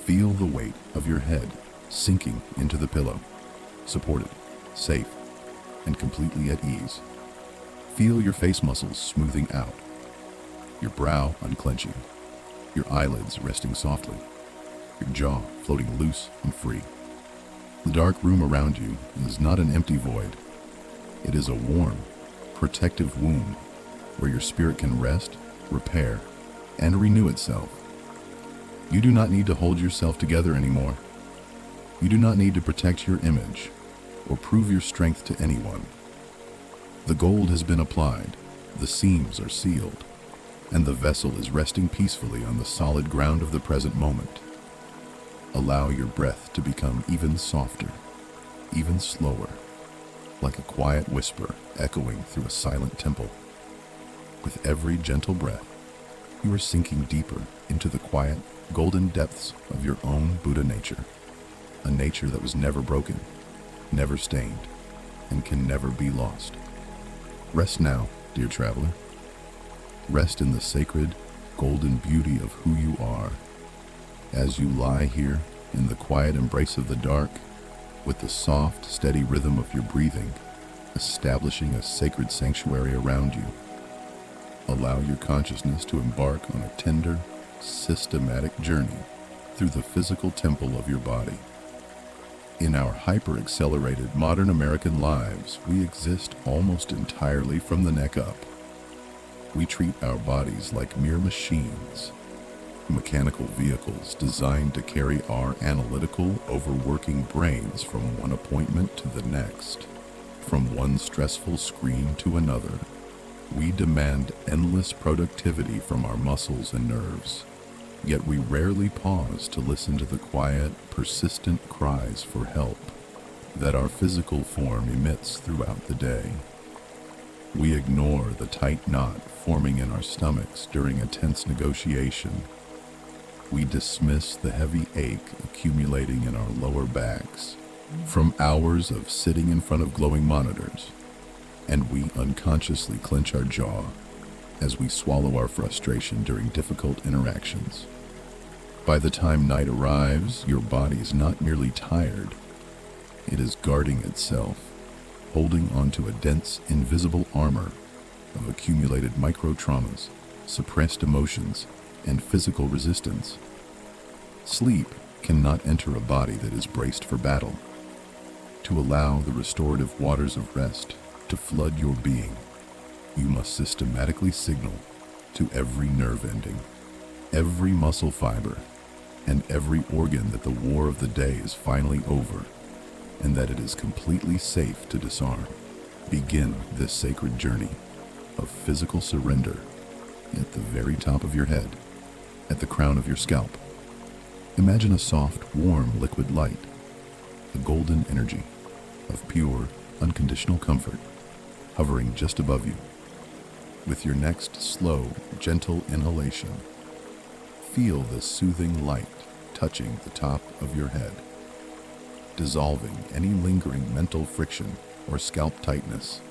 Feel the weight of your head sinking into the pillow, supported, safe, and completely at ease. Feel your face muscles smoothing out, your brow unclenching, your eyelids resting softly, your jaw floating loose and free. The dark room around you is not an empty void. It is a warm, protective womb where your spirit can rest, repair, and renew itself. You do not need to hold yourself together anymore. You do not need to protect your image or prove your strength to anyone. The gold has been applied, the seams are sealed, and the vessel is resting peacefully on the solid ground of the present moment. Allow your breath to become even softer, even slower, like a quiet whisper echoing through a silent temple. With every gentle breath, you are sinking deeper into the quiet, golden depths of your own Buddha nature, a nature that was never broken, never stained, and can never be lost. Rest now, dear traveler. Rest in the sacred, golden beauty of who you are. As you lie here in the quiet embrace of the dark, with the soft, steady rhythm of your breathing, establishing a sacred sanctuary around you, allow your consciousness to embark on a tender, systematic journey through the physical temple of your body. In our hyper-accelerated modern American lives, we exist almost entirely from the neck up. We treat our bodies like mere machines, mechanical vehicles designed to carry our analytical, overworking brains from one appointment to the next, from one stressful screen to another. We demand endless productivity from our muscles and nerves, yet we rarely pause to listen to the quiet, persistent cries for help that our physical form emits throughout the day. We ignore the tight knot forming in our stomachs during a tense negotiation. We dismiss the heavy ache accumulating in our lower backs from hours of sitting in front of glowing monitors, and we unconsciously clench our jaw as we swallow our frustration during difficult interactions. By the time night arrives, your body is not merely tired, it is guarding itself, holding onto a dense, invisible armor of accumulated micro-traumas, suppressed emotions, and physical resistance. Sleep cannot enter a body that is braced for battle. To allow the restorative waters of rest to flood your being, you must systematically signal to every nerve ending, every muscle fiber, and every organ that the war of the day is finally over, and that it is completely safe to disarm. Begin this sacred journey of physical surrender at the very top of your head, at the crown of your scalp. Imagine a soft, warm liquid light, a golden energy of pure, unconditional comfort, hovering just above you. With your next slow, gentle inhalation, feel this soothing light touching the top of your head, dissolving any lingering mental friction or scalp tightness.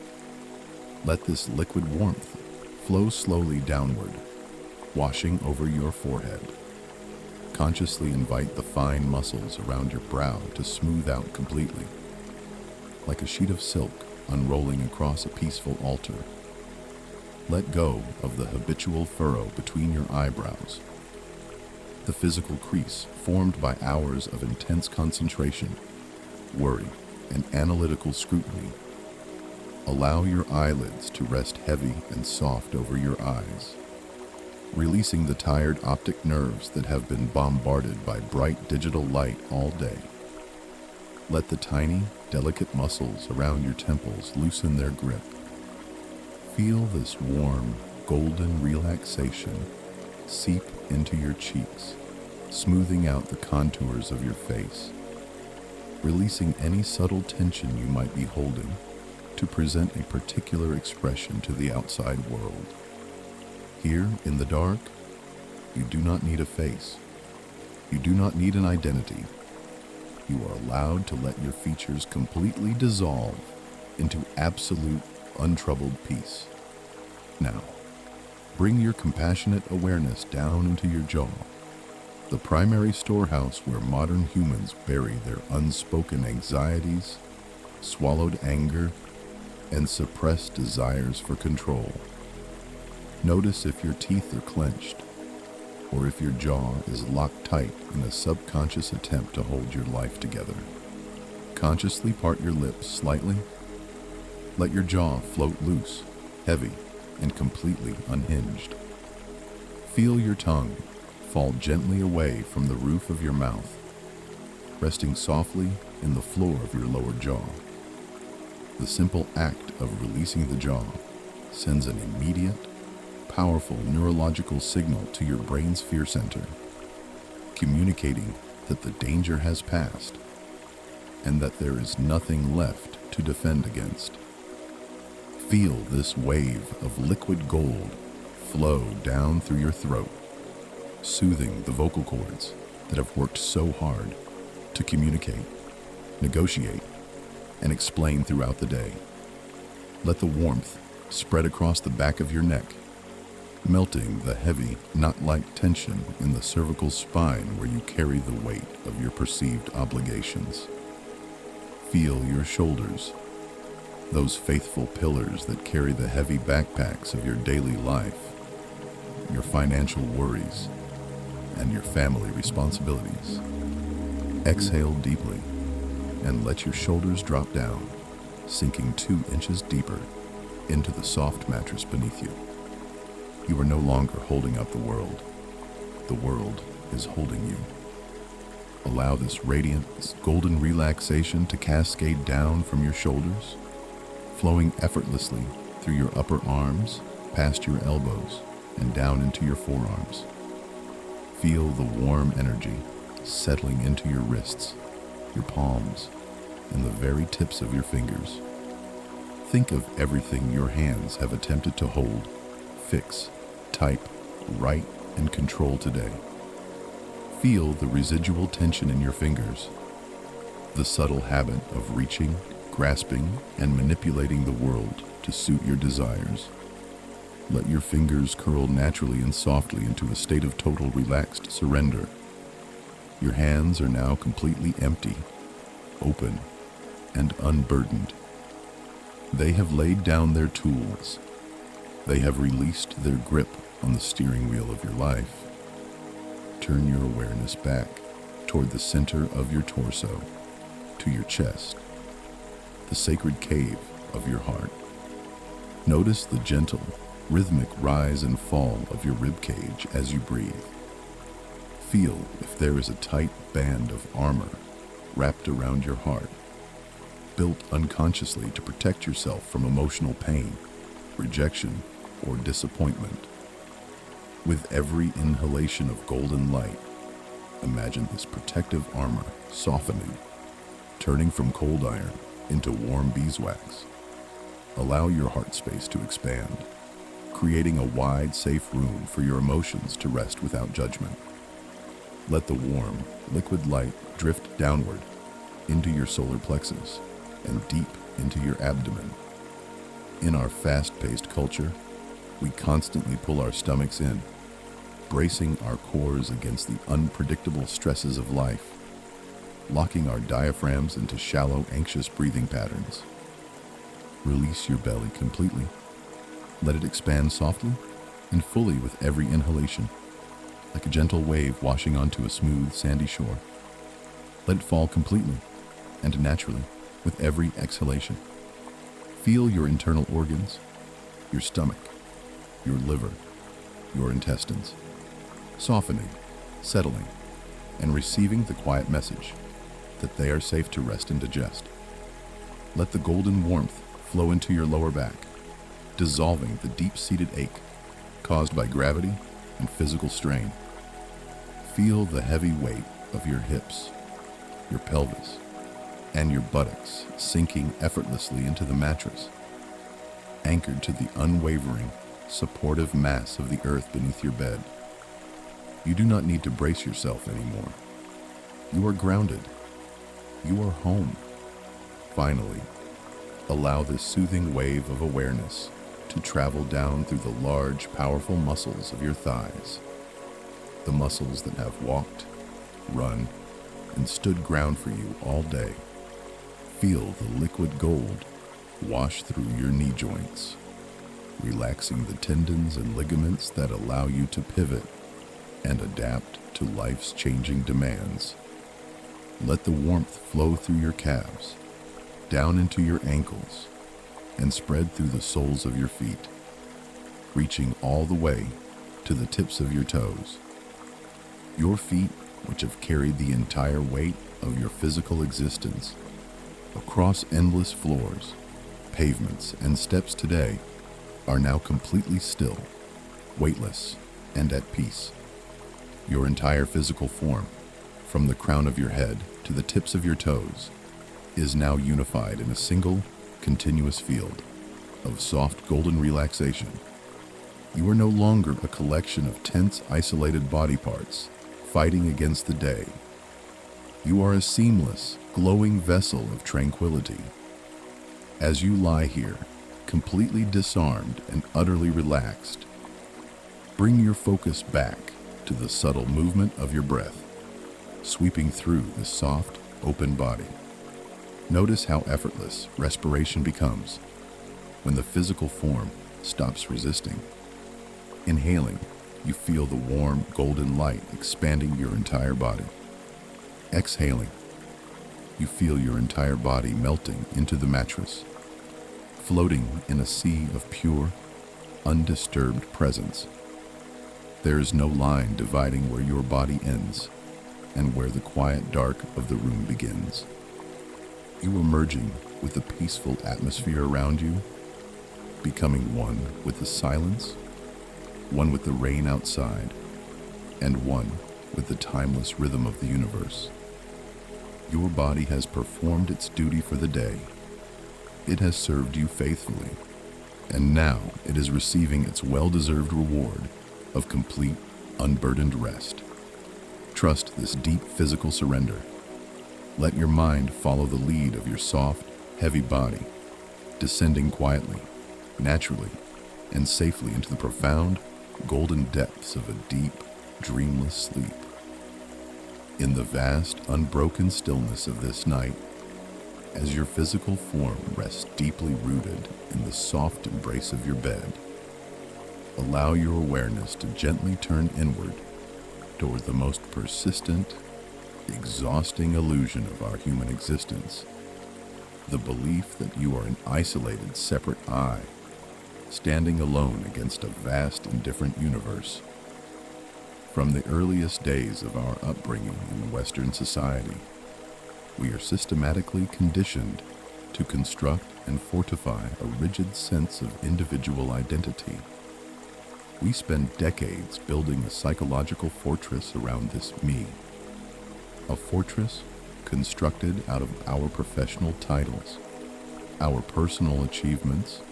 Let this liquid warmth flow slowly downward, washing over your forehead. Consciously invite the fine muscles around your brow to smooth out completely, like a sheet of silk unrolling across a peaceful altar. Let go of the habitual furrow between your eyebrows, the physical crease formed by hours of intense concentration, worry, and analytical scrutiny. Allow your eyelids to rest heavy and soft over your eyes, releasing the tired optic nerves that have been bombarded by bright digital light all day. Let the tiny, delicate muscles around your temples loosen their grip. Feel this warm, golden relaxation seep into your cheeks, smoothing out the contours of your face, releasing any subtle tension you might be holding to present a particular expression to the outside world. Here, in the dark, you do not need a face. You do not need an identity. You are allowed to let your features completely dissolve into absolute, untroubled peace. Now, bring your compassionate awareness down into your jaw, the primary storehouse where modern humans bury their unspoken anxieties, swallowed anger, and suppressed desires for control. Notice if your teeth are clenched, or if your jaw is locked tight in a subconscious attempt to hold your life together. Consciously part your lips slightly. Let your jaw float loose, heavy, and completely unhinged. Feel your tongue fall gently away from the roof of your mouth, resting softly in the floor of your lower jaw. The simple act of releasing the jaw sends an immediate, powerful neurological signal to your brain's fear center, communicating that the danger has passed and that there is nothing left to defend against. Feel this wave of liquid gold flow down through your throat, soothing the vocal cords that have worked so hard to communicate, negotiate, and explain throughout the day. Let the warmth spread across the back of your neck, melting the heavy, knot-like tension in the cervical spine where you carry the weight of your perceived obligations. Feel your shoulders, those faithful pillars that carry the heavy backpacks of your daily life, your financial worries, and your family responsibilities. Exhale deeply and let your shoulders drop down, sinking 2 inches deeper into the soft mattress beneath you. You are no longer holding up the world. The world is holding you. Allow this radiant, golden relaxation to cascade down from your shoulders, flowing effortlessly through your upper arms, past your elbows, and down into your forearms. Feel the warm energy settling into your wrists, your palms, and the very tips of your fingers. Think of everything your hands have attempted to hold, fix, type, write, and control today. Feel the residual tension in your fingers, the subtle habit of reaching, grasping, and manipulating the world to suit your desires. Let your fingers curl naturally and softly into a state of total relaxed surrender. Your hands are now completely empty, open, and unburdened. They have laid down their tools. They have released their grip on the steering wheel of your life. Turn your awareness back toward the center of your torso, to your chest, the sacred cave of your heart. Notice the gentle, rhythmic rise and fall of your rib cage as you breathe. Feel if there is a tight band of armor wrapped around your heart, built unconsciously to protect yourself from emotional pain, rejection, or disappointment. With every inhalation of golden light, imagine this protective armor softening, turning from cold iron into warm beeswax. Allow your heart space to expand, creating a wide, safe room for your emotions to rest without judgment. Let the warm, liquid light drift downward into your solar plexus and deep into your abdomen. In our fast-paced culture, we constantly pull our stomachs in, bracing our cores against the unpredictable stresses of life, locking our diaphragms into shallow, anxious breathing patterns. Release your belly completely. Let it expand softly and fully with every inhalation, like a gentle wave washing onto a smooth, sandy shore. Let it fall completely and naturally with every exhalation. Feel your internal organs, your stomach, your liver, your intestines, softening, settling, and receiving the quiet message that they are safe to rest and digest. Let the golden warmth flow into your lower back, dissolving the deep-seated ache caused by gravity and physical strain. Feel the heavy weight of your hips, your pelvis, and your buttocks sinking effortlessly into the mattress, anchored to the unwavering, supportive mass of the earth beneath your bed. You do not need to brace yourself anymore. You are grounded. You are home. Finally, allow this soothing wave of awareness to travel down through the large, powerful muscles of your thighs, the muscles that have walked, run, and stood ground for you all day. Feel the liquid gold wash through your knee joints, relaxing the tendons and ligaments that allow you to pivot and adapt to life's changing demands. Let the warmth flow through your calves, down into your ankles, and spread through the soles of your feet, reaching all the way to the tips of your toes. Your feet, which have carried the entire weight of your physical existence across endless floors, pavements, and steps today, are now completely still, weightless, and at peace. Your entire physical form, from the crown of your head to the tips of your toes, is now unified in a single, continuous field of soft golden relaxation. You are no longer a collection of tense, isolated body parts fighting against the day. You are a seamless, glowing vessel of tranquility. As you lie here, completely disarmed and utterly relaxed, Bring your focus back to the subtle movement of your breath, sweeping through the soft, open body. Notice how effortless respiration becomes when the physical form stops resisting. Inhaling, you feel the warm, golden light expanding your entire body. Exhaling, you feel your entire body melting into the mattress, floating in a sea of pure, undisturbed presence. There is no line dividing where your body ends and where the quiet dark of the room begins. You are merging with the peaceful atmosphere around you, becoming one with the silence, one with the rain outside, and one with the timeless rhythm of the universe. Your body has performed its duty for the day. It has served you faithfully, and now it is receiving its well-deserved reward of complete, unburdened rest. Trust this deep physical surrender. Let your mind follow the lead of your soft, heavy body, descending quietly, naturally, and safely into the profound, golden depths of a deep, dreamless sleep. In the vast, unbroken stillness of this night, as your physical form rests deeply rooted in the soft embrace of your bed, allow your awareness to gently turn inward toward the most persistent, exhausting illusion of our human existence, the belief that you are an isolated, separate I, standing alone against a vast and different universe. From the earliest days of our upbringing in Western society, we are systematically conditioned to construct and fortify a rigid sense of individual identity. We spend decades building a psychological fortress around this me, a fortress constructed out of our professional titles, our personal achievements,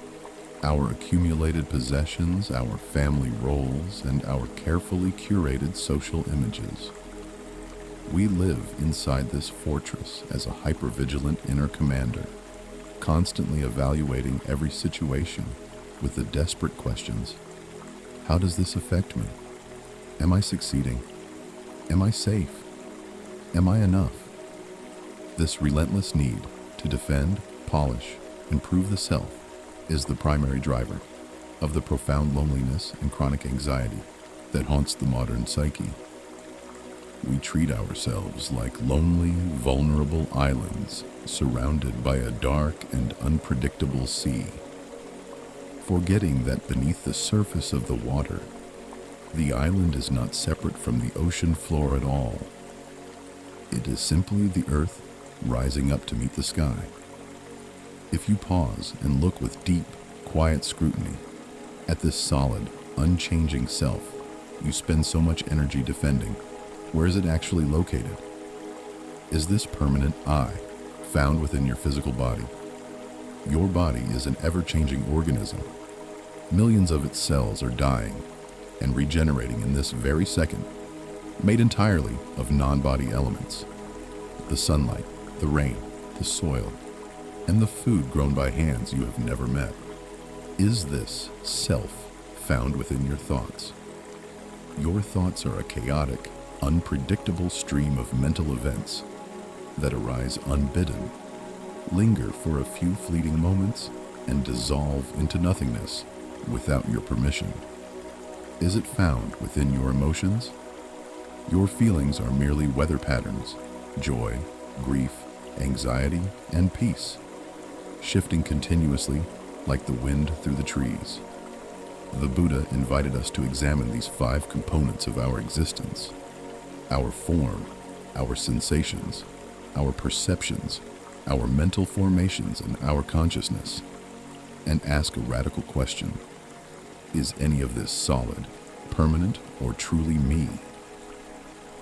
our accumulated possessions, our family roles, and our carefully curated social images. We live inside this fortress as a hypervigilant inner commander, constantly evaluating every situation with the desperate questions: how does this affect me? Am I succeeding? Am I safe? Am I enough? This relentless need to defend, polish, and prove the self is the primary driver of the profound loneliness and chronic anxiety that haunts the modern psyche. We treat ourselves like lonely, vulnerable islands surrounded by a dark and unpredictable sea, forgetting that beneath the surface of the water, the island is not separate from the ocean floor at all. It is simply the earth rising up to meet the sky. If you pause and look with deep, quiet scrutiny at this solid, unchanging self you spend so much energy defending, where is it actually located? Is this permanent I found within your physical body? Your body is an ever-changing organism. Millions of its cells are dying and regenerating in this very second, made entirely of non-body elements: the sunlight, the rain, the soil, and the food grown by hands you have never met. Is this self found within your thoughts? Your thoughts are a chaotic, unpredictable stream of mental events that arise unbidden, linger for a few fleeting moments, and dissolve into nothingness without your permission. Is it found within your emotions? Your feelings are merely weather patterns: joy, grief, anxiety, and peace, shifting continuously like the wind through the trees. The Buddha invited us to examine these 5 components of our existence: our form, our sensations, our perceptions, our mental formations, and our consciousness, and ask a radical question: is any of this solid, permanent, or truly me?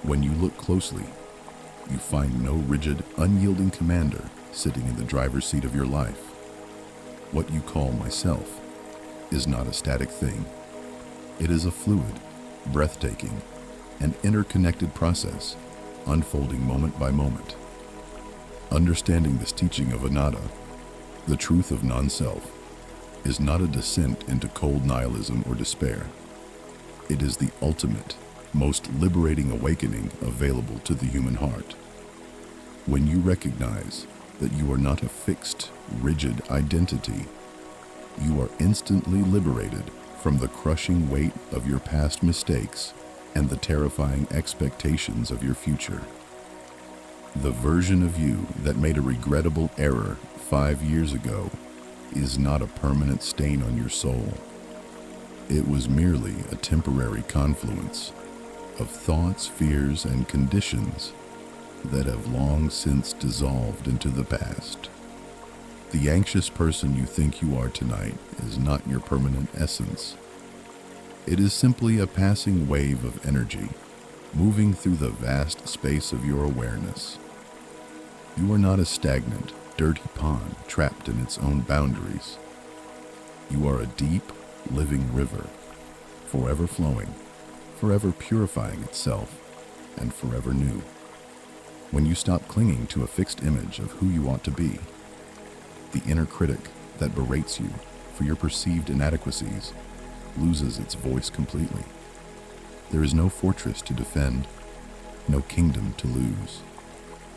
When you look closely, you find no rigid, unyielding commander sitting in the driver's seat of your life. What you call myself is not a static thing. It is a fluid, breathtaking, and interconnected process, unfolding moment by moment. Understanding this teaching of anatta, the truth of non-self, is not a descent into cold nihilism or despair. It is the ultimate, most liberating awakening available to the human heart. When you recognize that you are not a fixed, rigid identity, you are instantly liberated from the crushing weight of your past mistakes and the terrifying expectations of your future. The version of you that made a regrettable error 5 years ago is not a permanent stain on your soul. It was merely a temporary confluence of thoughts, fears, and conditions that have long since dissolved into the past. The anxious person you think you are tonight is not your permanent essence. It is simply a passing wave of energy moving through the vast space of your awareness. You are not a stagnant, dirty pond trapped in its own boundaries. You are a deep, living river, forever flowing, forever purifying itself, and forever new. When you stop clinging to a fixed image of who you ought to be, the inner critic that berates you for your perceived inadequacies loses its voice completely. There is no fortress to defend, no kingdom to lose,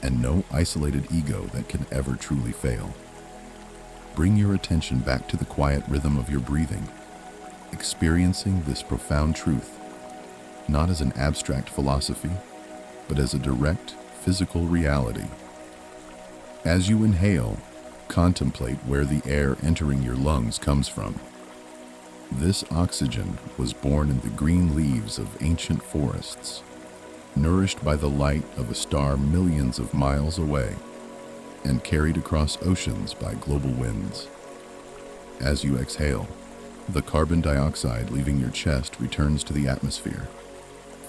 and no isolated ego that can ever truly fail. Bring your attention back to the quiet rhythm of your breathing, experiencing this profound truth, not as an abstract philosophy, but as a direct, physical reality. As you inhale, contemplate where the air entering your lungs comes from. This oxygen was born in the green leaves of ancient forests, nourished by the light of a star millions of miles away, and carried across oceans by global winds. As you exhale, the carbon dioxide leaving your chest returns to the atmosphere,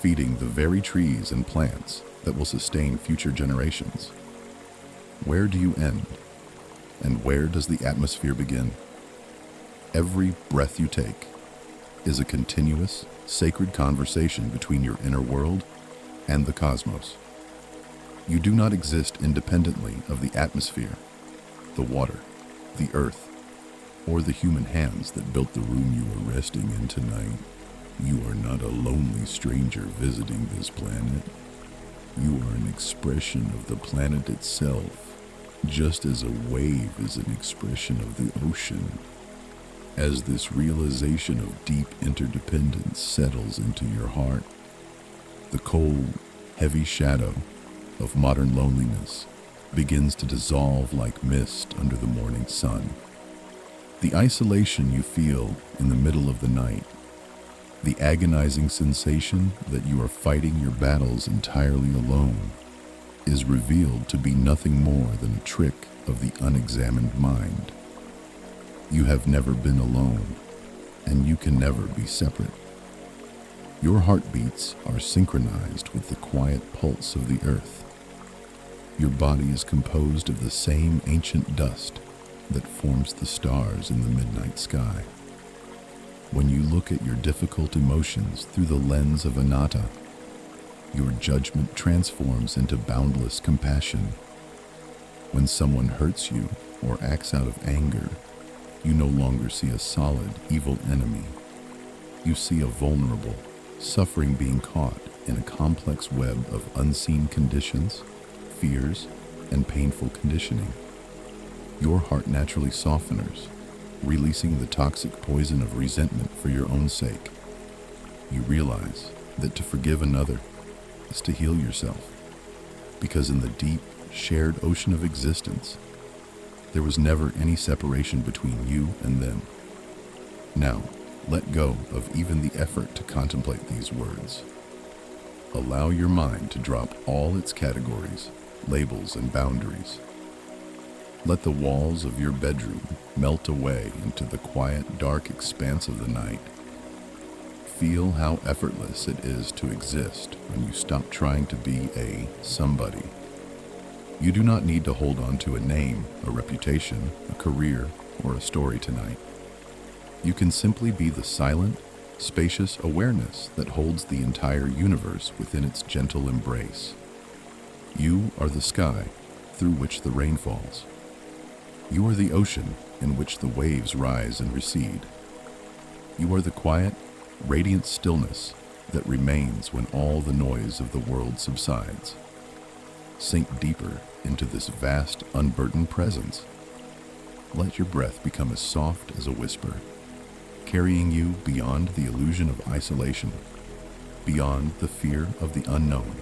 feeding the very trees and plants that will sustain future generations. Where do you end? And where does the atmosphere begin? Every breath you take is a continuous, sacred conversation between your inner world and the cosmos. You do not exist independently of the atmosphere, the water, the earth, or the human hands that built the room you are resting in tonight. You are not a lonely stranger visiting this planet. You are an expression of the planet itself, just as a wave is an expression of the ocean. As this realization of deep interdependence settles into your heart, the cold, heavy shadow of modern loneliness begins to dissolve like mist under the morning sun. The isolation you feel in the middle of the night, the agonizing sensation that you are fighting your battles entirely alone, is revealed to be nothing more than a trick of the unexamined mind. You have never been alone, and you can never be separate. Your heartbeats are synchronized with the quiet pulse of the earth. Your body is composed of the same ancient dust that forms the stars in the midnight sky. When you look at your difficult emotions through the lens of anatta, your judgment transforms into boundless compassion. When someone hurts you or acts out of anger, you no longer see a solid, evil enemy. You see a vulnerable, suffering being caught in a complex web of unseen conditions, fears, and painful conditioning. Your heart naturally softens, releasing the toxic poison of resentment for your own sake. You realize that to forgive another is to heal yourself, because in the deep, shared ocean of existence, there was never any separation between you and them. Now, let go of even the effort to contemplate these words. Allow your mind to drop all its categories, labels, and boundaries. Let the walls of your bedroom melt away into the quiet, dark expanse of the night. Feel how effortless it is to exist when you stop trying to be a somebody. You do not need to hold on to a name, a reputation, a career, or a story tonight. You can simply be the silent, spacious awareness that holds the entire universe within its gentle embrace. You are the sky through which the rain falls. You are the ocean in which the waves rise and recede. You are the quiet, radiant stillness that remains when all the noise of the world subsides. Sink deeper into this vast, unburdened presence. Let your breath become as soft as a whisper, carrying you beyond the illusion of isolation, beyond the fear of the unknown,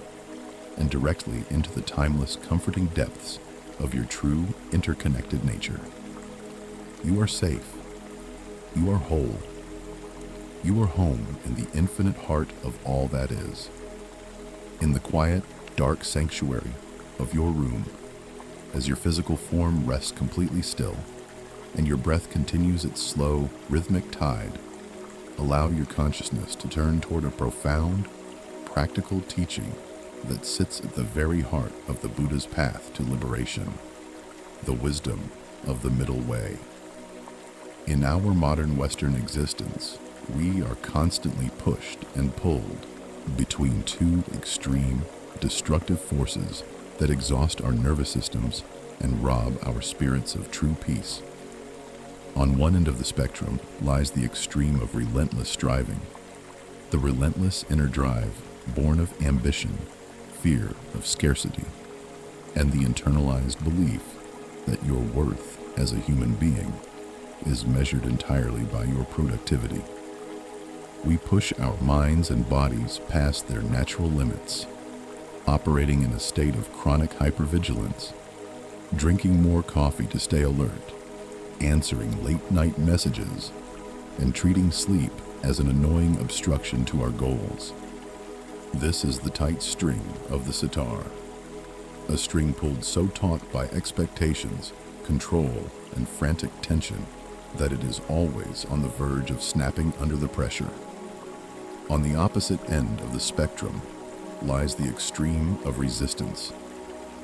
and directly into the timeless, comforting depths of your true, interconnected nature. You are safe. You are whole. You are home in the infinite heart of all that is. In the quiet, dark sanctuary of your room, as your physical form rests completely still and your breath continues its slow, rhythmic tide, allow your consciousness to turn toward a profound, practical teaching that sits at the very heart of the Buddha's path to liberation, the wisdom of the middle way. In our modern Western existence, we are constantly pushed and pulled between two extreme, destructive forces that exhaust our nervous systems and rob our spirits of true peace. On one end of the spectrum lies the extreme of relentless striving, the relentless inner drive born of ambition, fear of scarcity, and the internalized belief that your worth as a human being is measured entirely by your productivity. We push our minds and bodies past their natural limits, operating in a state of chronic hypervigilance, drinking more coffee to stay alert, answering late-night messages, and treating sleep as an annoying obstruction to our goals. This is the tight string of the sitar, a string pulled so taut by expectations, control, and frantic tension that it is always on the verge of snapping under the pressure. On the opposite end of the spectrum lies the extreme of resistance,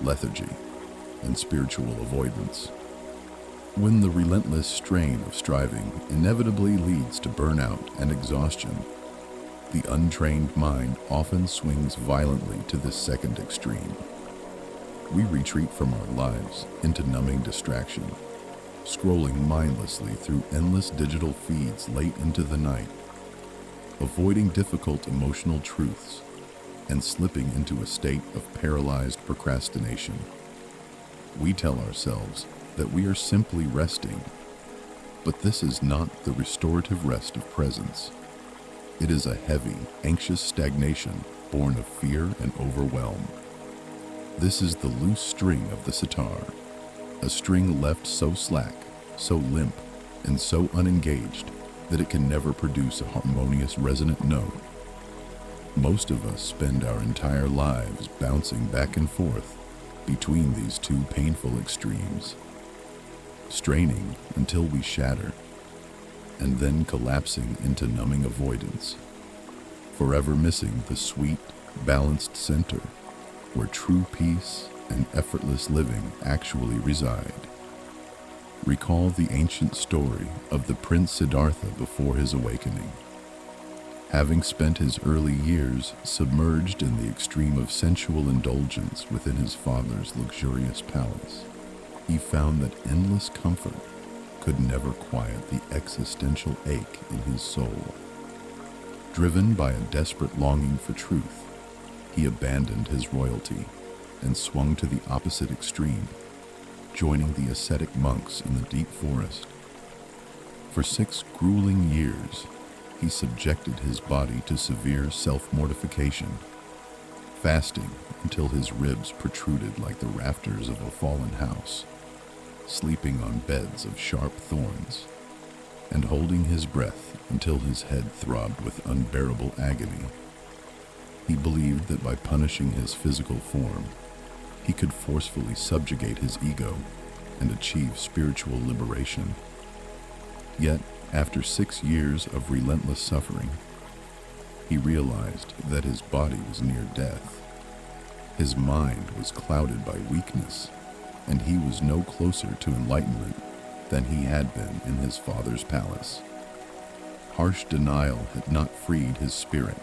lethargy, and spiritual avoidance. When the relentless strain of striving inevitably leads to burnout and exhaustion, the untrained mind often swings violently to this second extreme. We retreat from our lives into numbing distraction, scrolling mindlessly through endless digital feeds late into the night, avoiding difficult emotional truths, and slipping into a state of paralyzed procrastination. We tell ourselves that we are simply resting, but this is not the restorative rest of presence. It is a heavy, anxious stagnation born of fear and overwhelm. This is the loose string of the sitar, a string left so slack, so limp, and so unengaged that it can never produce a harmonious resonant note. Most of us spend our entire lives bouncing back and forth between these two painful extremes, straining until we shatter, and then collapsing into numbing avoidance, forever missing the sweet, balanced center where true peace and effortless living actually reside. Recall the ancient story of the Prince Siddhartha before his awakening. Having spent his early years submerged in the extreme of sensual indulgence within his father's luxurious palace, he found that endless comfort could never quiet the existential ache in his soul. Driven by a desperate longing for truth, he abandoned his royalty and swung to the opposite extreme, joining the ascetic monks in the deep forest. For 6 grueling years, he subjected his body to severe self-mortification, fasting until his ribs protruded like the rafters of a fallen house, sleeping on beds of sharp thorns, and holding his breath until his head throbbed with unbearable agony. He believed that by punishing his physical form, he could forcefully subjugate his ego and achieve spiritual liberation. Yet, after 6 years of relentless suffering, he realized that his body was near death. His mind was clouded by weakness, and he was no closer to enlightenment than he had been in his father's palace. Harsh denial had not freed his spirit.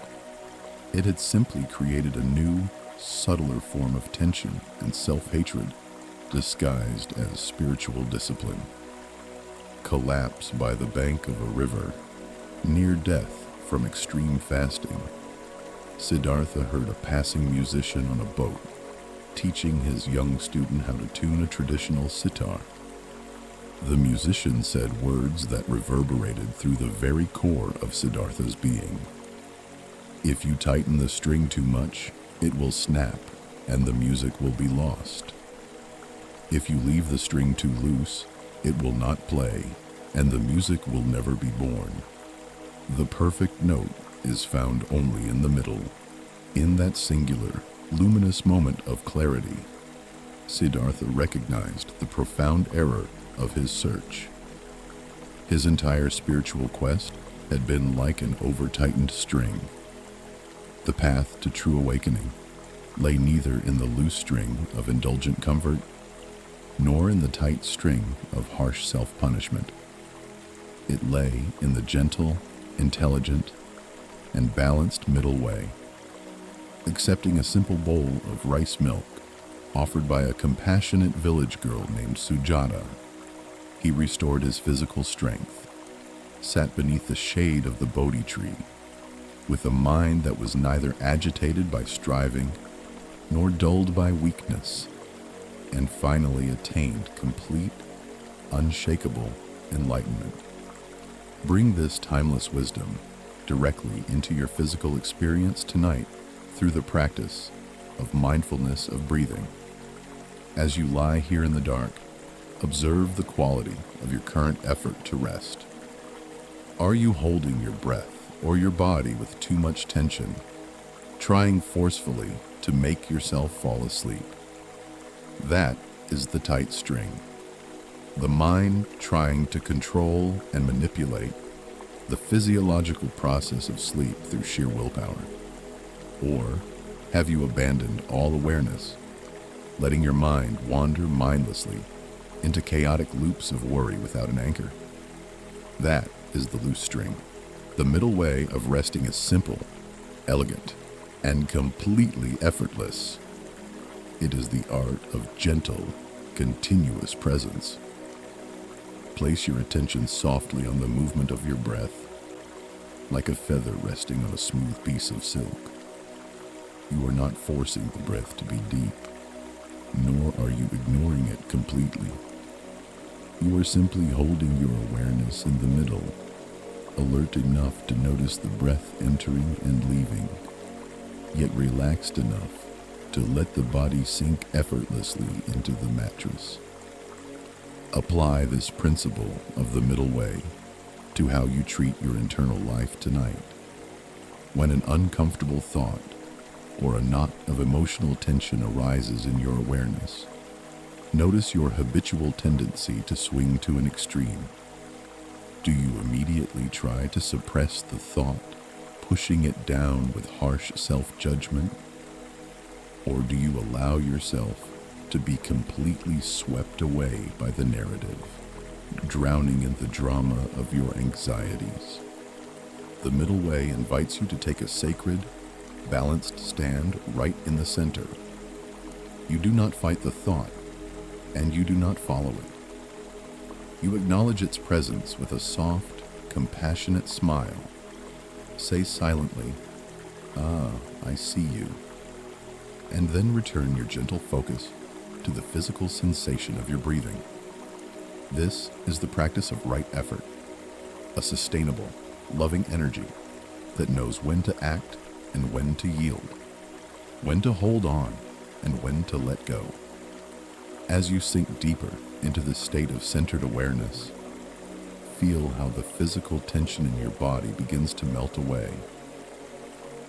It had simply created a new, subtler form of tension and self-hatred disguised as spiritual discipline. Collapse by the bank of a river, near death from extreme fasting, Siddhartha heard a passing musician on a boat teaching his young student how to tune a traditional sitar. The musician said words that reverberated through the very core of Siddhartha's being. If you tighten the string too much, it will snap and the music will be lost. If you leave the string too loose, it will not play and the music will never be born. The perfect note is found only in the middle. In that singular, luminous moment of clarity, Siddhartha recognized the profound error of his search. His entire spiritual quest had been like an over-tightened string. The path to true awakening lay neither in the loose string of indulgent comfort, nor in the tight string of harsh self-punishment. It lay in the gentle, intelligent, and balanced middle way. Accepting a simple bowl of rice milk offered by a compassionate village girl named Sujata, he restored his physical strength, sat beneath the shade of the Bodhi tree, with a mind that was neither agitated by striving nor dulled by weakness, and finally attained complete, unshakable enlightenment. Bring this timeless wisdom directly into your physical experience tonight through the practice of mindfulness of breathing. As you lie here in the dark, observe the quality of your current effort to rest. Are you holding your breath or your body with too much tension, trying forcefully to make yourself fall asleep? That is the tight string. The mind trying to control and manipulate the physiological process of sleep through sheer willpower. Or have you abandoned all awareness, letting your mind wander mindlessly into chaotic loops of worry without an anchor? That is the loose string. The middle way of resting is simple, elegant, and completely effortless. It is the art of gentle, continuous presence. Place your attention softly on the movement of your breath, like a feather resting on a smooth piece of silk. You are not forcing the breath to be deep, nor are you ignoring it completely. You are simply holding your awareness in the middle, alert enough to notice the breath entering and leaving, yet relaxed enough to let the body sink effortlessly into the mattress. Apply this principle of the middle way to how you treat your internal life tonight. When an uncomfortable thought or a knot of emotional tension arises in your awareness, notice your habitual tendency to swing to an extreme. Do you immediately try to suppress the thought, pushing it down with harsh self-judgment? Or do you allow yourself to be completely swept away by the narrative, drowning in the drama of your anxieties? The middle way invites you to take a sacred, balanced stand right in the center. You do not fight the thought, and you do not follow it. You acknowledge its presence with a soft, compassionate smile. Say silently, "Ah, I see you," and then return your gentle focus to the physical sensation of your breathing. This is the practice of right effort, a sustainable, loving energy that knows when to act and when to yield, when to hold on and when to let go. As you sink deeper into this state of centered awareness, feel how the physical tension in your body begins to melt away.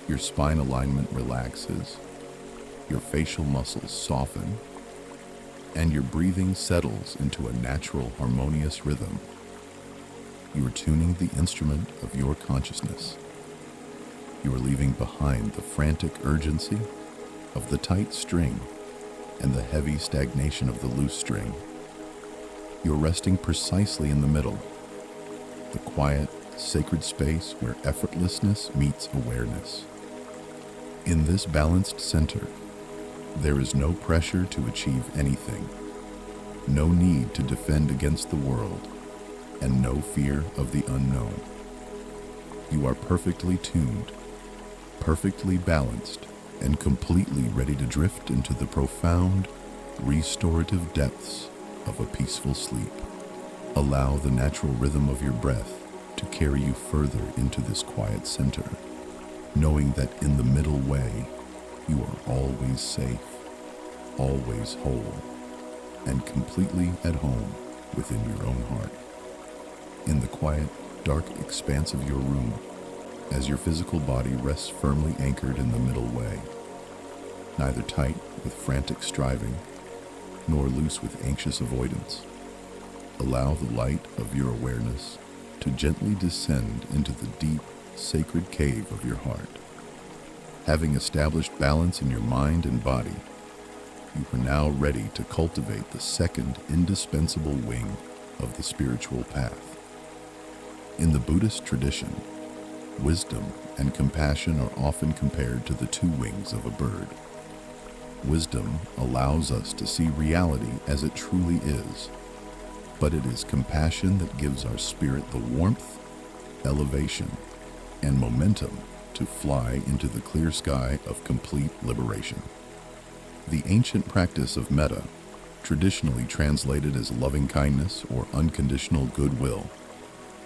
Your spine alignment relaxes, your facial muscles soften, and your breathing settles into a natural, harmonious rhythm. You are tuning the instrument of your consciousness. You are leaving behind the frantic urgency of the tight string and the heavy stagnation of the loose string. You are resting precisely in the middle, the quiet, sacred space where effortlessness meets awareness. In this balanced center, there is no pressure to achieve anything, no need to defend against the world, and no fear of the unknown. You are perfectly tuned, perfectly balanced, and completely ready to drift into the profound, restorative depths of a peaceful sleep. Allow the natural rhythm of your breath to carry you further into this quiet center, knowing that in the middle way, you are always safe, always whole, and completely at home within your own heart. In the quiet, dark expanse of your room, as your physical body rests firmly anchored in the middle way, neither tight with frantic striving, nor loose with anxious avoidance. Allow the light of your awareness to gently descend into the deep, sacred cave of your heart. Having established balance in your mind and body, you are now ready to cultivate the second indispensable wing of the spiritual path. In the Buddhist tradition, wisdom and compassion are often compared to the two wings of a bird. Wisdom allows us to see reality as it truly is, but it is compassion that gives our spirit the warmth, elevation, and momentum to fly into the clear sky of complete liberation. The ancient practice of metta, traditionally translated as loving kindness or unconditional goodwill,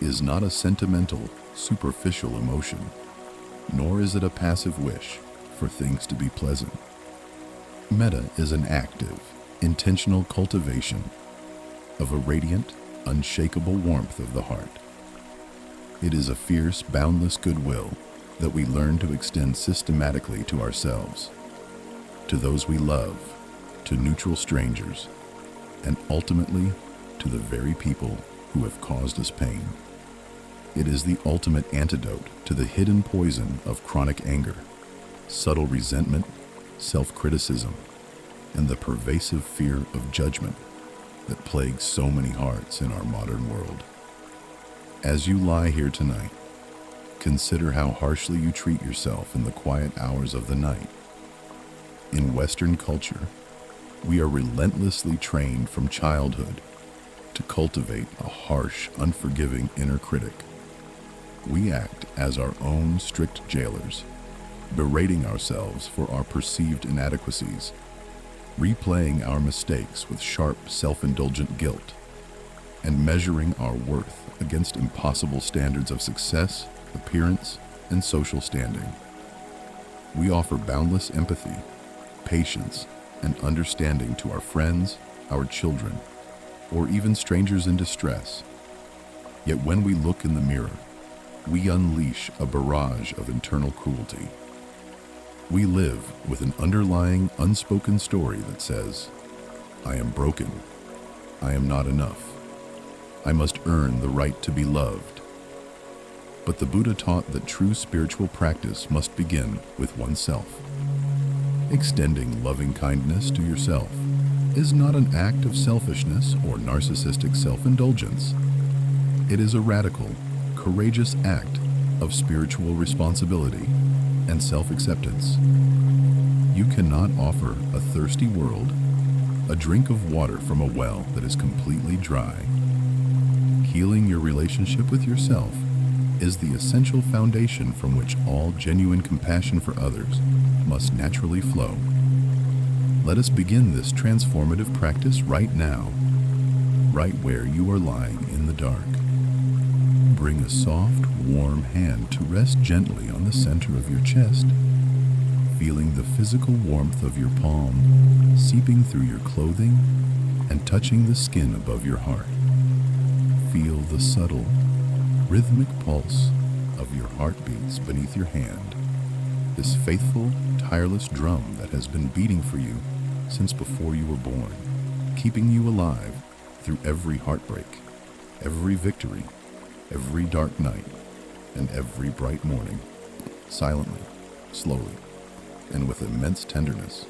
is not a sentimental, superficial emotion, nor is it a passive wish for things to be pleasant. Metta is an active, intentional cultivation of a radiant, unshakable warmth of the heart. It is a fierce, boundless goodwill that we learn to extend systematically to ourselves, to those we love, to neutral strangers, and ultimately to the very people who have caused us pain. It is the ultimate antidote to the hidden poison of chronic anger, subtle resentment, self-criticism, and the pervasive fear of judgment that plagues so many hearts in our modern world. As you lie here tonight, consider how harshly you treat yourself in the quiet hours of the night. In Western culture, we are relentlessly trained from childhood to cultivate a harsh, unforgiving inner critic. We act as our own strict jailers, berating ourselves for our perceived inadequacies, replaying our mistakes with sharp, self-indulgent guilt, and measuring our worth against impossible standards of success, appearance, and social standing. We offer boundless empathy, patience, and understanding to our friends, our children, or even strangers in distress. Yet when we look in the mirror, we unleash a barrage of internal cruelty. We live with an underlying, unspoken story that says, I am broken. I am not enough. I must earn the right to be loved. But the Buddha taught that true spiritual practice must begin with oneself. Extending loving kindness to yourself is not an act of selfishness or narcissistic self-indulgence. It is a radical, courageous act of spiritual responsibility and self-acceptance. You cannot offer a thirsty world a drink of water from a well that is completely dry. Healing your relationship with yourself is the essential foundation from which all genuine compassion for others must naturally flow. Let us begin this transformative practice right now, right where you are lying in the dark. Bring a soft, warm hand to rest gently on the center of your chest, feeling the physical warmth of your palm seeping through your clothing and touching the skin above your heart. Feel the subtle, rhythmic pulse of your heartbeats beneath your hand, this faithful, tireless drum that has been beating for you since before you were born, keeping you alive through every heartbreak, every victory, every dark night, and every bright morning. Silently, slowly, and with immense tenderness,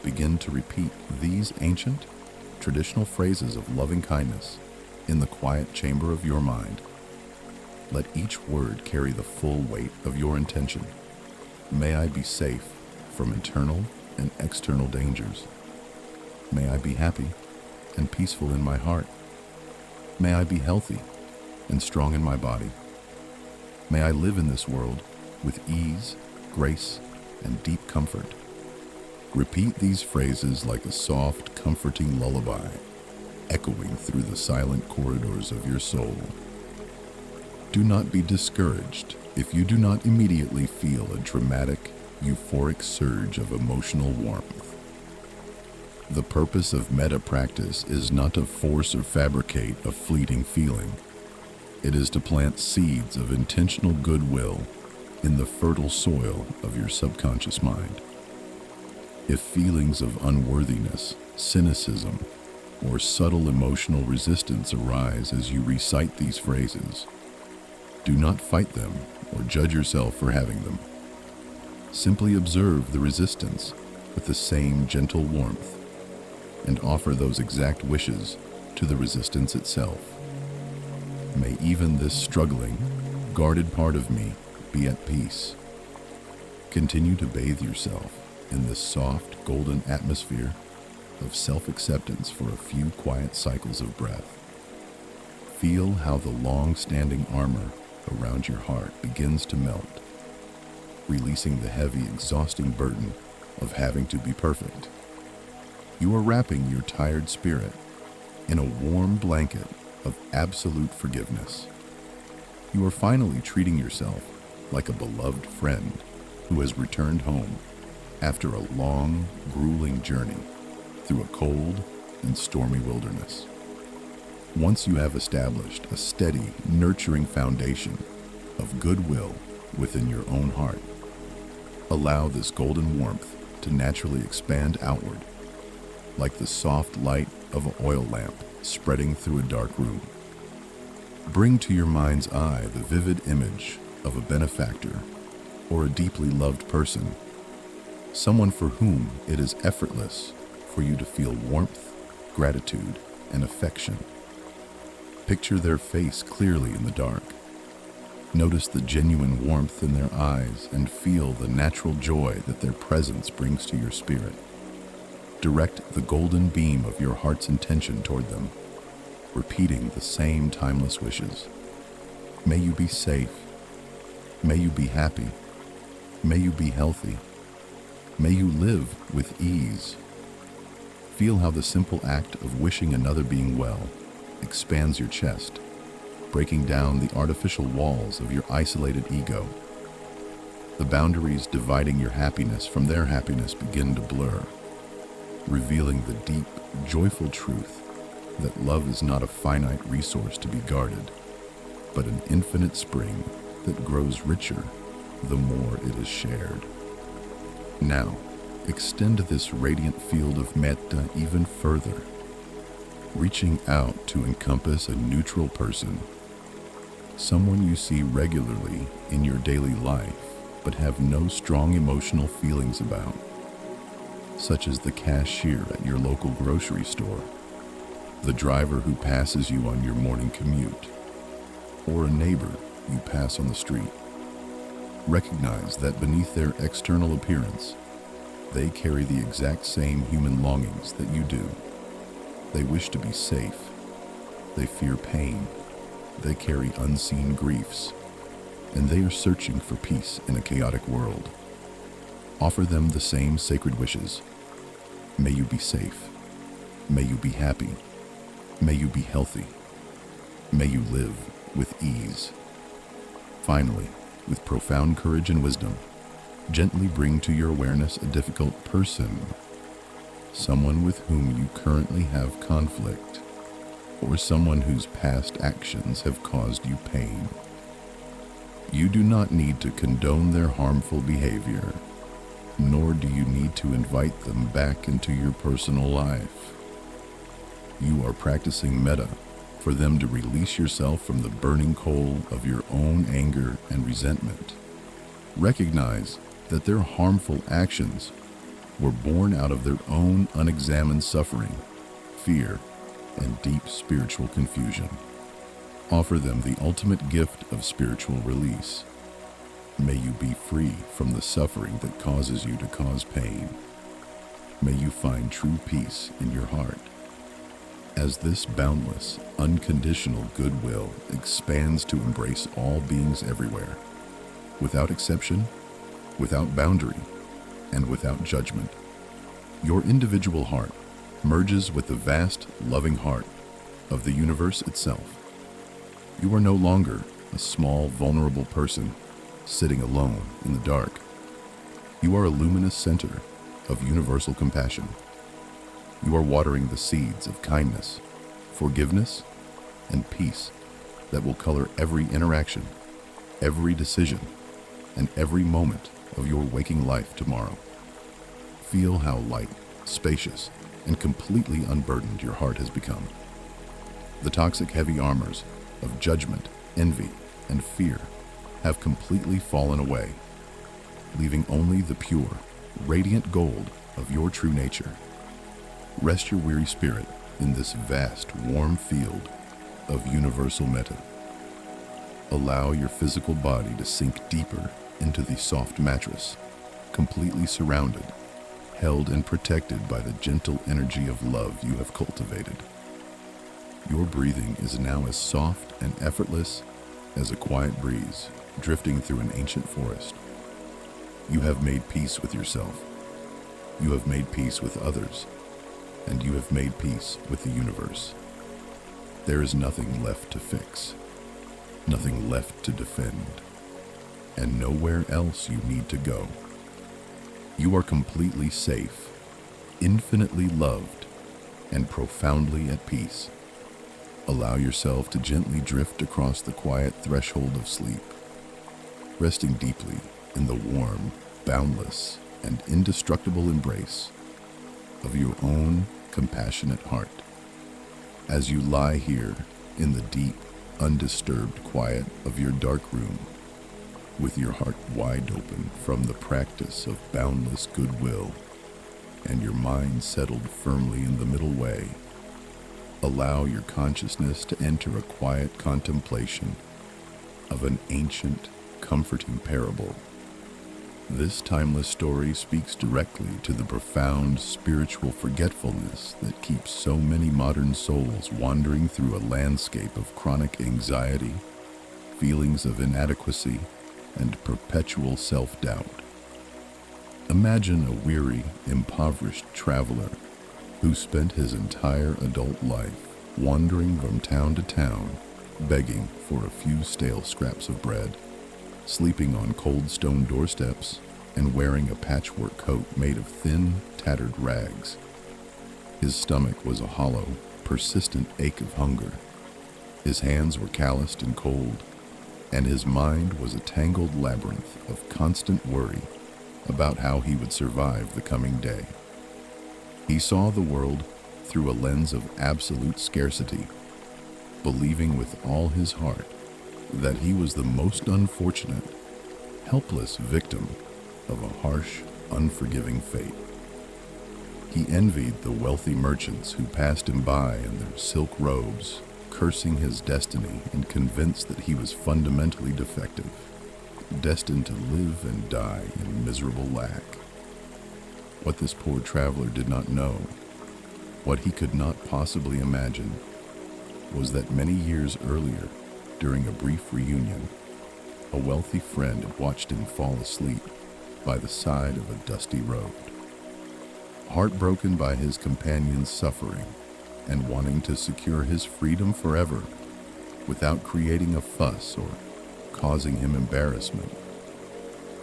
begin to repeat these ancient, traditional phrases of loving kindness in the quiet chamber of your mind. Let each word carry the full weight of your intention. May I be safe from internal and external dangers. May I be happy and peaceful in my heart. May I be healthy and strong in my body. May I live in this world with ease, grace, and deep comfort. Repeat these phrases like a soft, comforting lullaby, echoing through the silent corridors of your soul. Do not be discouraged if you do not immediately feel a dramatic, euphoric surge of emotional warmth. The purpose of metta practice is not to force or fabricate a fleeting feeling. It is to plant seeds of intentional goodwill in the fertile soil of your subconscious mind. If feelings of unworthiness, cynicism, or subtle emotional resistance arise as you recite these phrases, do not fight them or judge yourself for having them. Simply observe the resistance with the same gentle warmth and offer those exact wishes to the resistance itself. May even this struggling, guarded part of me be at peace. Continue to bathe yourself in this soft, golden atmosphere of self-acceptance for a few quiet cycles of breath. Feel how the long-standing armor around your heart begins to melt, releasing the heavy, exhausting burden of having to be perfect. You are wrapping your tired spirit in a warm blanket of absolute forgiveness. You are finally treating yourself like a beloved friend who has returned home after a long, grueling journey through a cold and stormy wilderness. Once you have established a steady, nurturing foundation of goodwill within your own heart, allow this golden warmth to naturally expand outward, like the soft light of an oil lamp spreading through a dark room. Bring to your mind's eye the vivid image of a benefactor or a deeply loved person, someone for whom it is effortless for you to feel warmth, gratitude, and affection. Picture their face clearly in the dark. Notice the genuine warmth in their eyes and feel the natural joy that their presence brings to your spirit. Direct the golden beam of your heart's intention toward them, repeating the same timeless wishes. May you be safe. May you be happy. May you be healthy. May you live with ease. Feel how the simple act of wishing another being well expands your chest, breaking down the artificial walls of your isolated ego. The boundaries dividing your happiness from their happiness begin to blur, revealing the deep, joyful truth that love is not a finite resource to be guarded, but an infinite spring that grows richer the more it is shared. Now, extend this radiant field of metta even further, reaching out to encompass a neutral person, someone you see regularly in your daily life but have no strong emotional feelings about, such as the cashier at your local grocery store, the driver who passes you on your morning commute, or a neighbor you pass on the street. Recognize that beneath their external appearance, they carry the exact same human longings that you do. They wish to be safe. They fear pain. They carry unseen griefs. And they are searching for peace in a chaotic world. Offer them the same sacred wishes. May you be safe. May you be happy. May you be healthy. May you live with ease. Finally, with profound courage and wisdom, gently bring to your awareness a difficult person, someone with whom you currently have conflict, or someone whose past actions have caused you pain. You do not need to condone their harmful behavior, nor do you need to invite them back into your personal life. You are practicing metta for them to release yourself from the burning coal of your own anger and resentment. Recognize that their harmful actions were born out of their own unexamined suffering, fear, and deep spiritual confusion. Offer them the ultimate gift of spiritual release. May you be free from the suffering that causes you to cause pain. May you find true peace in your heart. As this boundless, unconditional goodwill expands to embrace all beings everywhere, without exception, without boundary, and without judgment, your individual heart merges with the vast, loving heart of the universe itself. You are no longer a small, vulnerable person sitting alone in the dark. You are a luminous center of universal compassion. You are watering the seeds of kindness, forgiveness, and peace that will color every interaction, every decision, and every moment of your waking life tomorrow. Feel how light, spacious, and completely unburdened your heart has become. The toxic heavy armors of judgment, envy, and fear have completely fallen away, leaving only the pure, radiant gold of your true nature. Rest your weary spirit in this vast, warm field of universal metta. Allow your physical body to sink deeper into the soft mattress, completely surrounded, held and protected by the gentle energy of love you have cultivated. Your breathing is now as soft and effortless as a quiet breeze drifting through an ancient forest. You have made peace with yourself. You have made peace with others, and you have made peace with the universe. There is nothing left to fix, nothing left to defend, and nowhere else you need to go. You are completely safe, infinitely loved, and profoundly at peace. Allow yourself to gently drift across the quiet threshold of sleep, resting deeply in the warm, boundless, and indestructible embrace of your own compassionate heart. As you lie here in the deep, undisturbed quiet of your dark room, with your heart wide open from the practice of boundless goodwill and your mind settled firmly in the middle way, allow your consciousness to enter a quiet contemplation of an ancient, comforting parable. This timeless story speaks directly to the profound spiritual forgetfulness that keeps so many modern souls wandering through a landscape of chronic anxiety, feelings of inadequacy, and perpetual self-doubt. Imagine a weary, impoverished traveler who spent his entire adult life wandering from town to town, begging for a few stale scraps of bread, sleeping on cold stone doorsteps, and wearing a patchwork coat made of thin, tattered rags. His stomach was a hollow, persistent ache of hunger. His hands were calloused and cold, and his mind was a tangled labyrinth of constant worry about how he would survive the coming day. He saw the world through a lens of absolute scarcity, believing with all his heart that he was the most unfortunate, helpless victim of a harsh, unforgiving fate. He envied the wealthy merchants who passed him by in their silk robes, cursing his destiny and convinced that he was fundamentally defective, destined to live and die in miserable lack. What this poor traveler did not know, what he could not possibly imagine, was that many years earlier, during a brief reunion, a wealthy friend had watched him fall asleep by the side of a dusty road. Heartbroken by his companion's suffering and wanting to secure his freedom forever without creating a fuss or causing him embarrassment,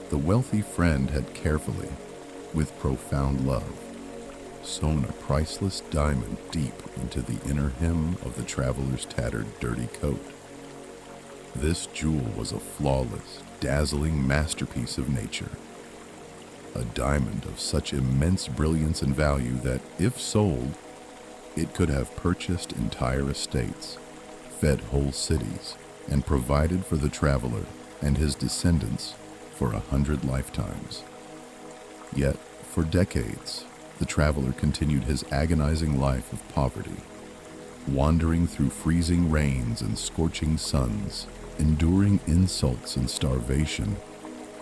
the wealthy friend had carefully, with profound love, sewn a priceless diamond deep into the inner hem of the traveler's tattered, dirty coat. This jewel was a flawless, dazzling masterpiece of nature, a diamond of such immense brilliance and value that, if sold, it could have purchased entire estates, fed whole cities, and provided for the traveler and his descendants for 100 lifetimes. Yet, for decades, the traveler continued his agonizing life of poverty, wandering through freezing rains and scorching suns, enduring insults and starvation,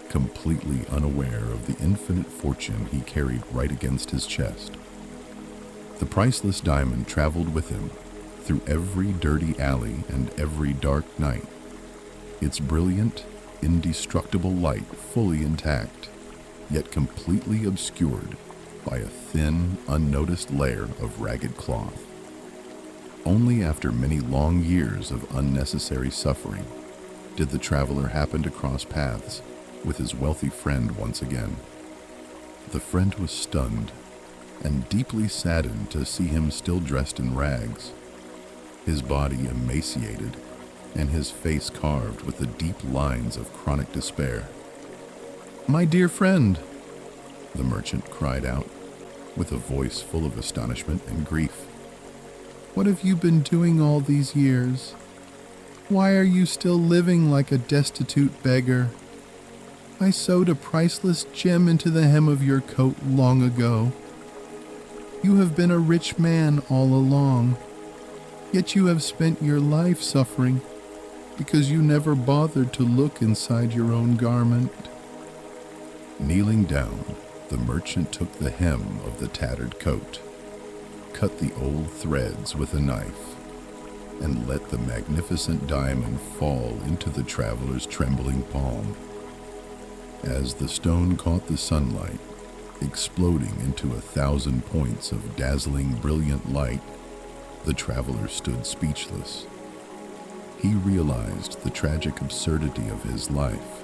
completely unaware of the infinite fortune he carried right against his chest. The priceless diamond traveled with him through every dirty alley and every dark night, its brilliant, indestructible light fully intact, yet completely obscured by a thin, unnoticed layer of ragged cloth. Only after many long years of unnecessary suffering did the traveler happen to cross paths with his wealthy friend once again. The friend was stunned and deeply saddened to see him still dressed in rags, his body emaciated and his face carved with the deep lines of chronic despair. "My dear friend," the merchant cried out with a voice full of astonishment and grief, "what have you been doing all these years? Why are you still living like a destitute beggar? I sewed a priceless gem into the hem of your coat long ago. You have been a rich man all along, yet you have spent your life suffering because you never bothered to look inside your own garment." Kneeling down, the merchant took the hem of the tattered coat, cut the old threads with a knife, and let the magnificent diamond fall into the traveler's trembling palm. As the stone caught the sunlight, exploding into 1,000 points of dazzling, brilliant light, the traveler stood speechless. He realized the tragic absurdity of his life.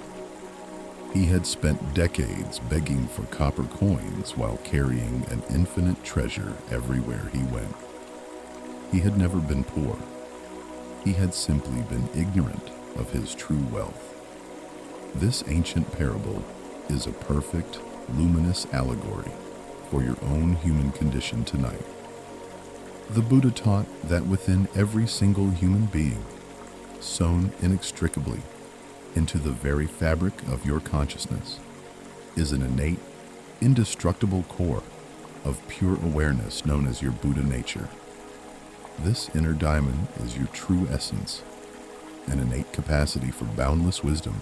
He had spent decades begging for copper coins while carrying an infinite treasure everywhere he went. He had never been poor. He had simply been ignorant of his true wealth. This ancient parable is a perfect, luminous allegory for your own human condition tonight. The Buddha taught that within every single human being, sewn inextricably into the very fabric of your consciousness, is an innate, indestructible core of pure awareness known as your Buddha nature. This inner diamond is your true essence, an innate capacity for boundless wisdom,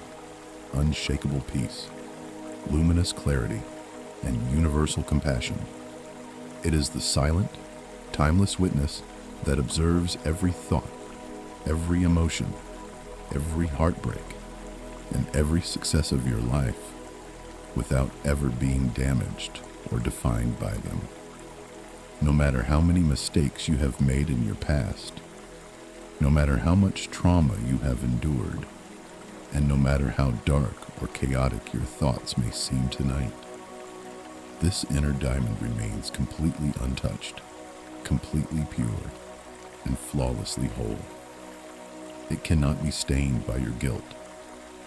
unshakable peace, luminous clarity, and universal compassion. It is the silent, timeless witness that observes every thought, every emotion, every heartbreak, and every success of your life without ever being damaged or defined by them. No matter how many mistakes you have made in your past, no matter how much trauma you have endured, and no matter how dark or chaotic your thoughts may seem tonight, this inner diamond remains completely untouched, completely pure, and flawlessly whole. It cannot be stained by your guilt,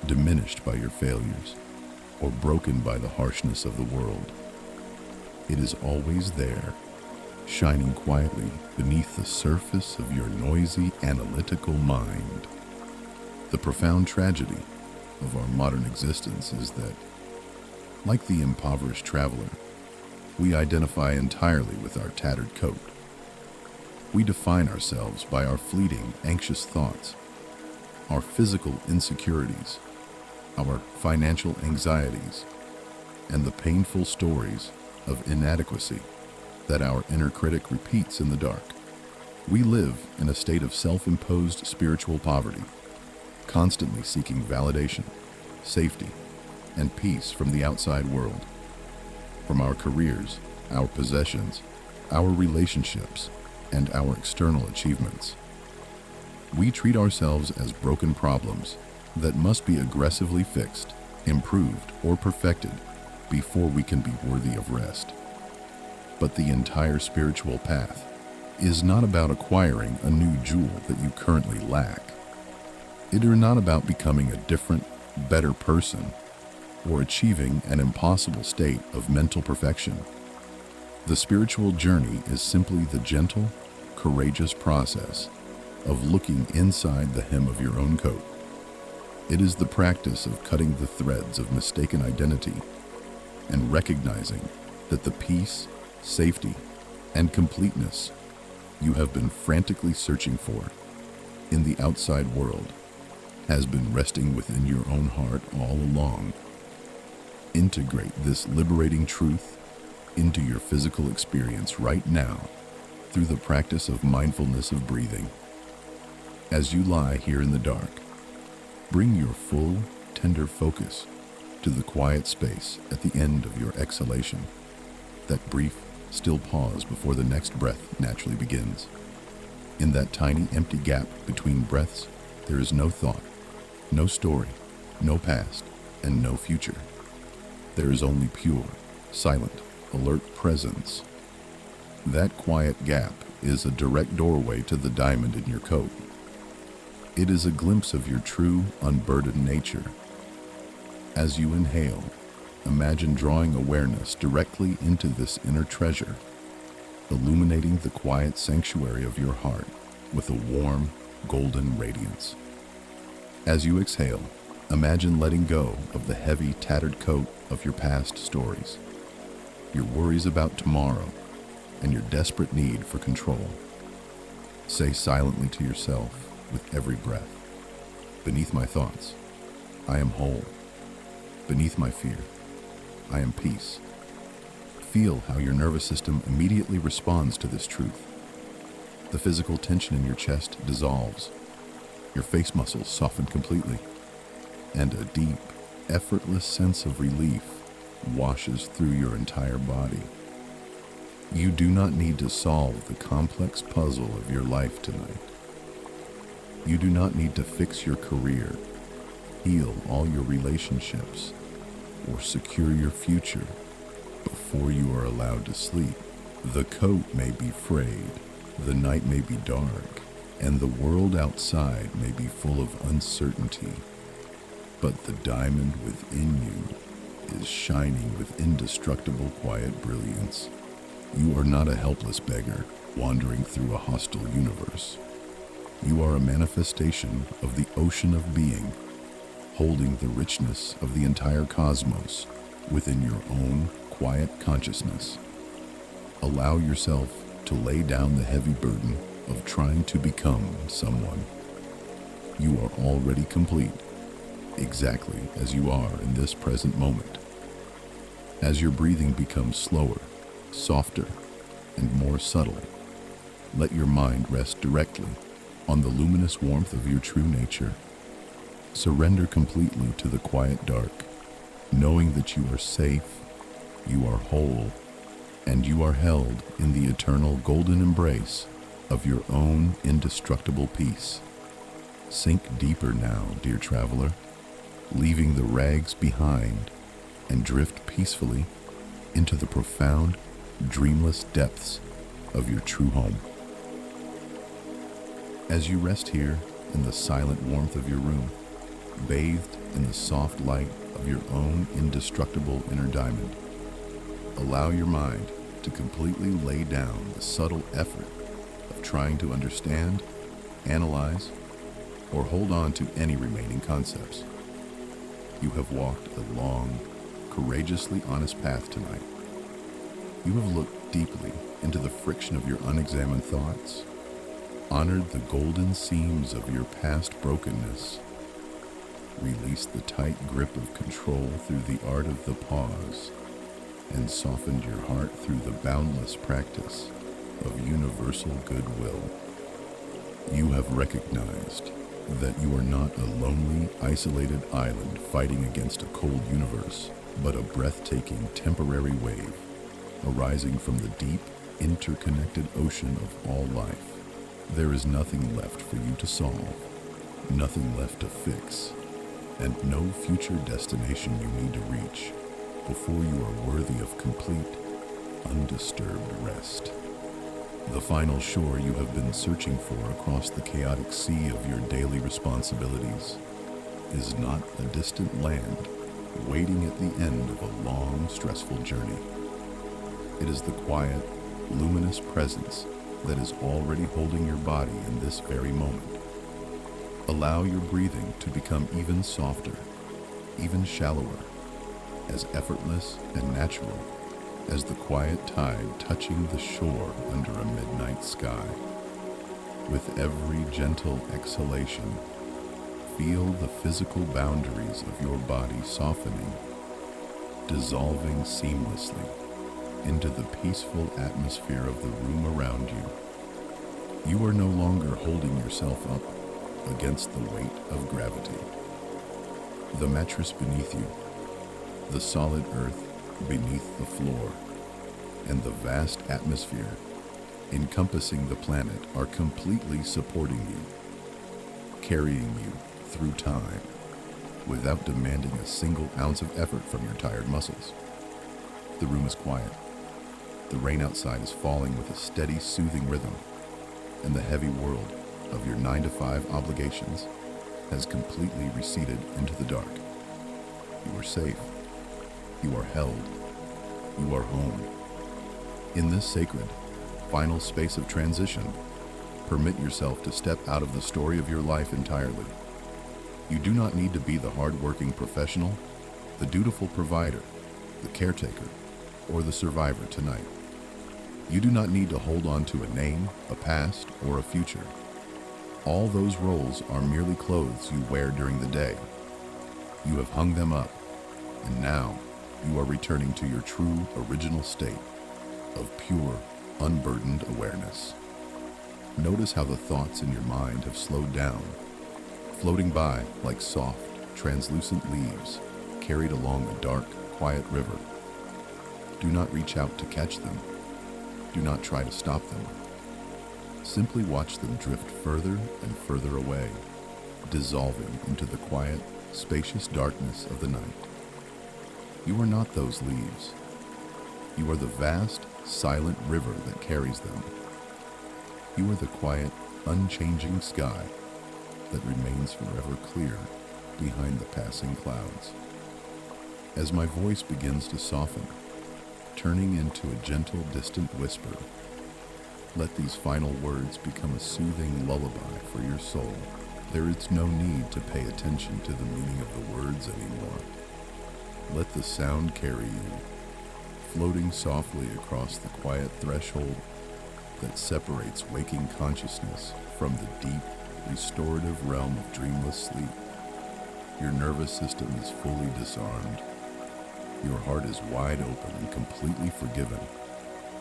diminished by your failures, or broken by the harshness of the world. It is always there, shining quietly beneath the surface of your noisy, analytical mind. The profound tragedy of our modern existence is that, like the impoverished traveler, we identify entirely with our tattered coat. We define ourselves by our fleeting, anxious thoughts, our physical insecurities, our financial anxieties, and the painful stories of inadequacy that our inner critic repeats in the dark. We live in a state of self-imposed spiritual poverty, constantly seeking validation, safety, and peace from the outside world, from our careers, our possessions, our relationships, and our external achievements. We treat ourselves as broken problems that must be aggressively fixed, improved, or perfected before we can be worthy of rest. But the entire spiritual path is not about acquiring a new jewel that you currently lack. It is not about becoming a different, better person or achieving an impossible state of mental perfection. The spiritual journey is simply the gentle, courageous process of looking inside the hem of your own coat. It is the practice of cutting the threads of mistaken identity and recognizing that the peace, safety, and completeness you have been frantically searching for in the outside world has been resting within your own heart all along. Integrate this liberating truth into your physical experience right now through the practice of mindfulness of breathing. As you lie here in the dark, bring your full, tender focus to the quiet space at the end of your exhalation, that brief, still pause before the next breath naturally begins. In that tiny, empty gap between breaths, there is no thought, no story, no past, and no future. There is only pure, silent, alert presence. That quiet gap is a direct doorway to the diamond in your coat. It is a glimpse of your true, unburdened nature. As you inhale, imagine drawing awareness directly into this inner treasure, illuminating the quiet sanctuary of your heart with a warm, golden radiance. As you exhale, imagine letting go of the heavy, tattered coat of your past stories, your worries about tomorrow, and your desperate need for control. Say silently to yourself with every breath, beneath my thoughts, I am whole. Beneath my fear, I am peace. Feel how your nervous system immediately responds to this truth. The physical tension in your chest dissolves, your face muscles soften completely, and a deep, effortless sense of relief washes through your entire body. You do not need to solve the complex puzzle of your life tonight. You do not need to fix your career, heal all your relationships, or secure your future before you are allowed to sleep. The coat may be frayed, the night may be dark, and the world outside may be full of uncertainty, but the diamond within you is shining with indestructible quiet brilliance. You are not a helpless beggar wandering through a hostile universe. You are a manifestation of the ocean of being, holding the richness of the entire cosmos within your own quiet consciousness. Allow yourself to lay down the heavy burden of trying to become someone. You are already complete, exactly as you are in this present moment. As your breathing becomes slower, softer, and more subtle, let your mind rest directly on the luminous warmth of your true nature. Surrender completely to the quiet dark, knowing that you are safe, you are whole, and you are held in the eternal golden embrace of your own indestructible peace. Sink deeper now, dear traveler, leaving the rags behind, and drift peacefully into the profound, dreamless depths of your true home. As you rest here in the silent warmth of your room, bathed in the soft light of your own indestructible inner diamond, allow your mind to completely lay down the subtle effort of trying to understand, analyze, or hold on to any remaining concepts. You have walked a long, courageously honest path tonight. You have looked deeply into the friction of your unexamined thoughts, honored the golden seams of your past brokenness, released the tight grip of control through the art of the pause, and softened your heart through the boundless practice of universal goodwill. You have recognized that you are not a lonely, isolated island fighting against a cold universe, but a breathtaking temporary wave arising from the deep, interconnected ocean of all life. There is nothing left for you to solve, nothing left to fix, and no future destination you need to reach before you are worthy of complete, undisturbed rest. The final shore you have been searching for across the chaotic sea of your daily responsibilities is not a distant land waiting at the end of a long, stressful journey. It is the quiet, luminous presence that is already holding your body in this very moment. Allow your breathing to become even softer, even shallower, as effortless and natural as the quiet tide touching the shore under a midnight sky. With every gentle exhalation, feel the physical boundaries of your body softening, dissolving seamlessly into the peaceful atmosphere of the room around you. You are no longer holding yourself up against the weight of gravity. The mattress beneath you, the solid earth beneath the floor, and the vast atmosphere encompassing the planet are completely supporting you, carrying you through time without demanding a single ounce of effort from your tired muscles. The room is quiet. The rain outside is falling with a steady, soothing rhythm, and the heavy world of your 9-to-5 obligations has completely receded into the dark. You are safe. You are held. You are home. In this sacred, final space of transition, permit yourself to step out of the story of your life entirely. You do not need to be the hard-working professional, the dutiful provider, the caretaker, or the survivor tonight. You do not need to hold on to a name, a past, or a future. All those roles are merely clothes you wear during the day. You have hung them up, and now you are returning to your true, original state of pure, unburdened awareness. Notice how the thoughts in your mind have slowed down, floating by like soft, translucent leaves carried along a dark, quiet river. Do not reach out to catch them. Do not try to stop them. Simply watch them drift further and further away, dissolving into the quiet, spacious darkness of the night. You are not those leaves. You are the vast, silent river that carries them. You are the quiet, unchanging sky that remains forever clear behind the passing clouds. As my voice begins to soften, turning into a gentle, distant whisper, let these final words become a soothing lullaby for your soul. There is no need to pay attention to the meaning of the words anymore. Let the sound carry you, floating softly across the quiet threshold that separates waking consciousness from the deep, restorative realm of dreamless sleep. Your nervous system is fully disarmed. Your heart is wide open and completely forgiven,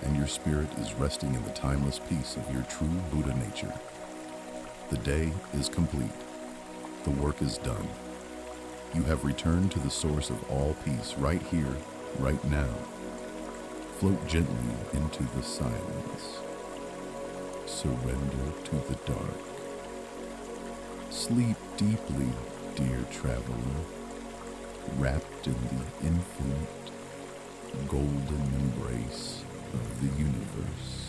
and your spirit is resting in the timeless peace of your true Buddha nature. The day is complete. The work is done. You have returned to the source of all peace right here, right now. Float gently into the silence. Surrender to the dark. Sleep deeply, dear traveler, wrapped in the infinite, golden embrace of the universe.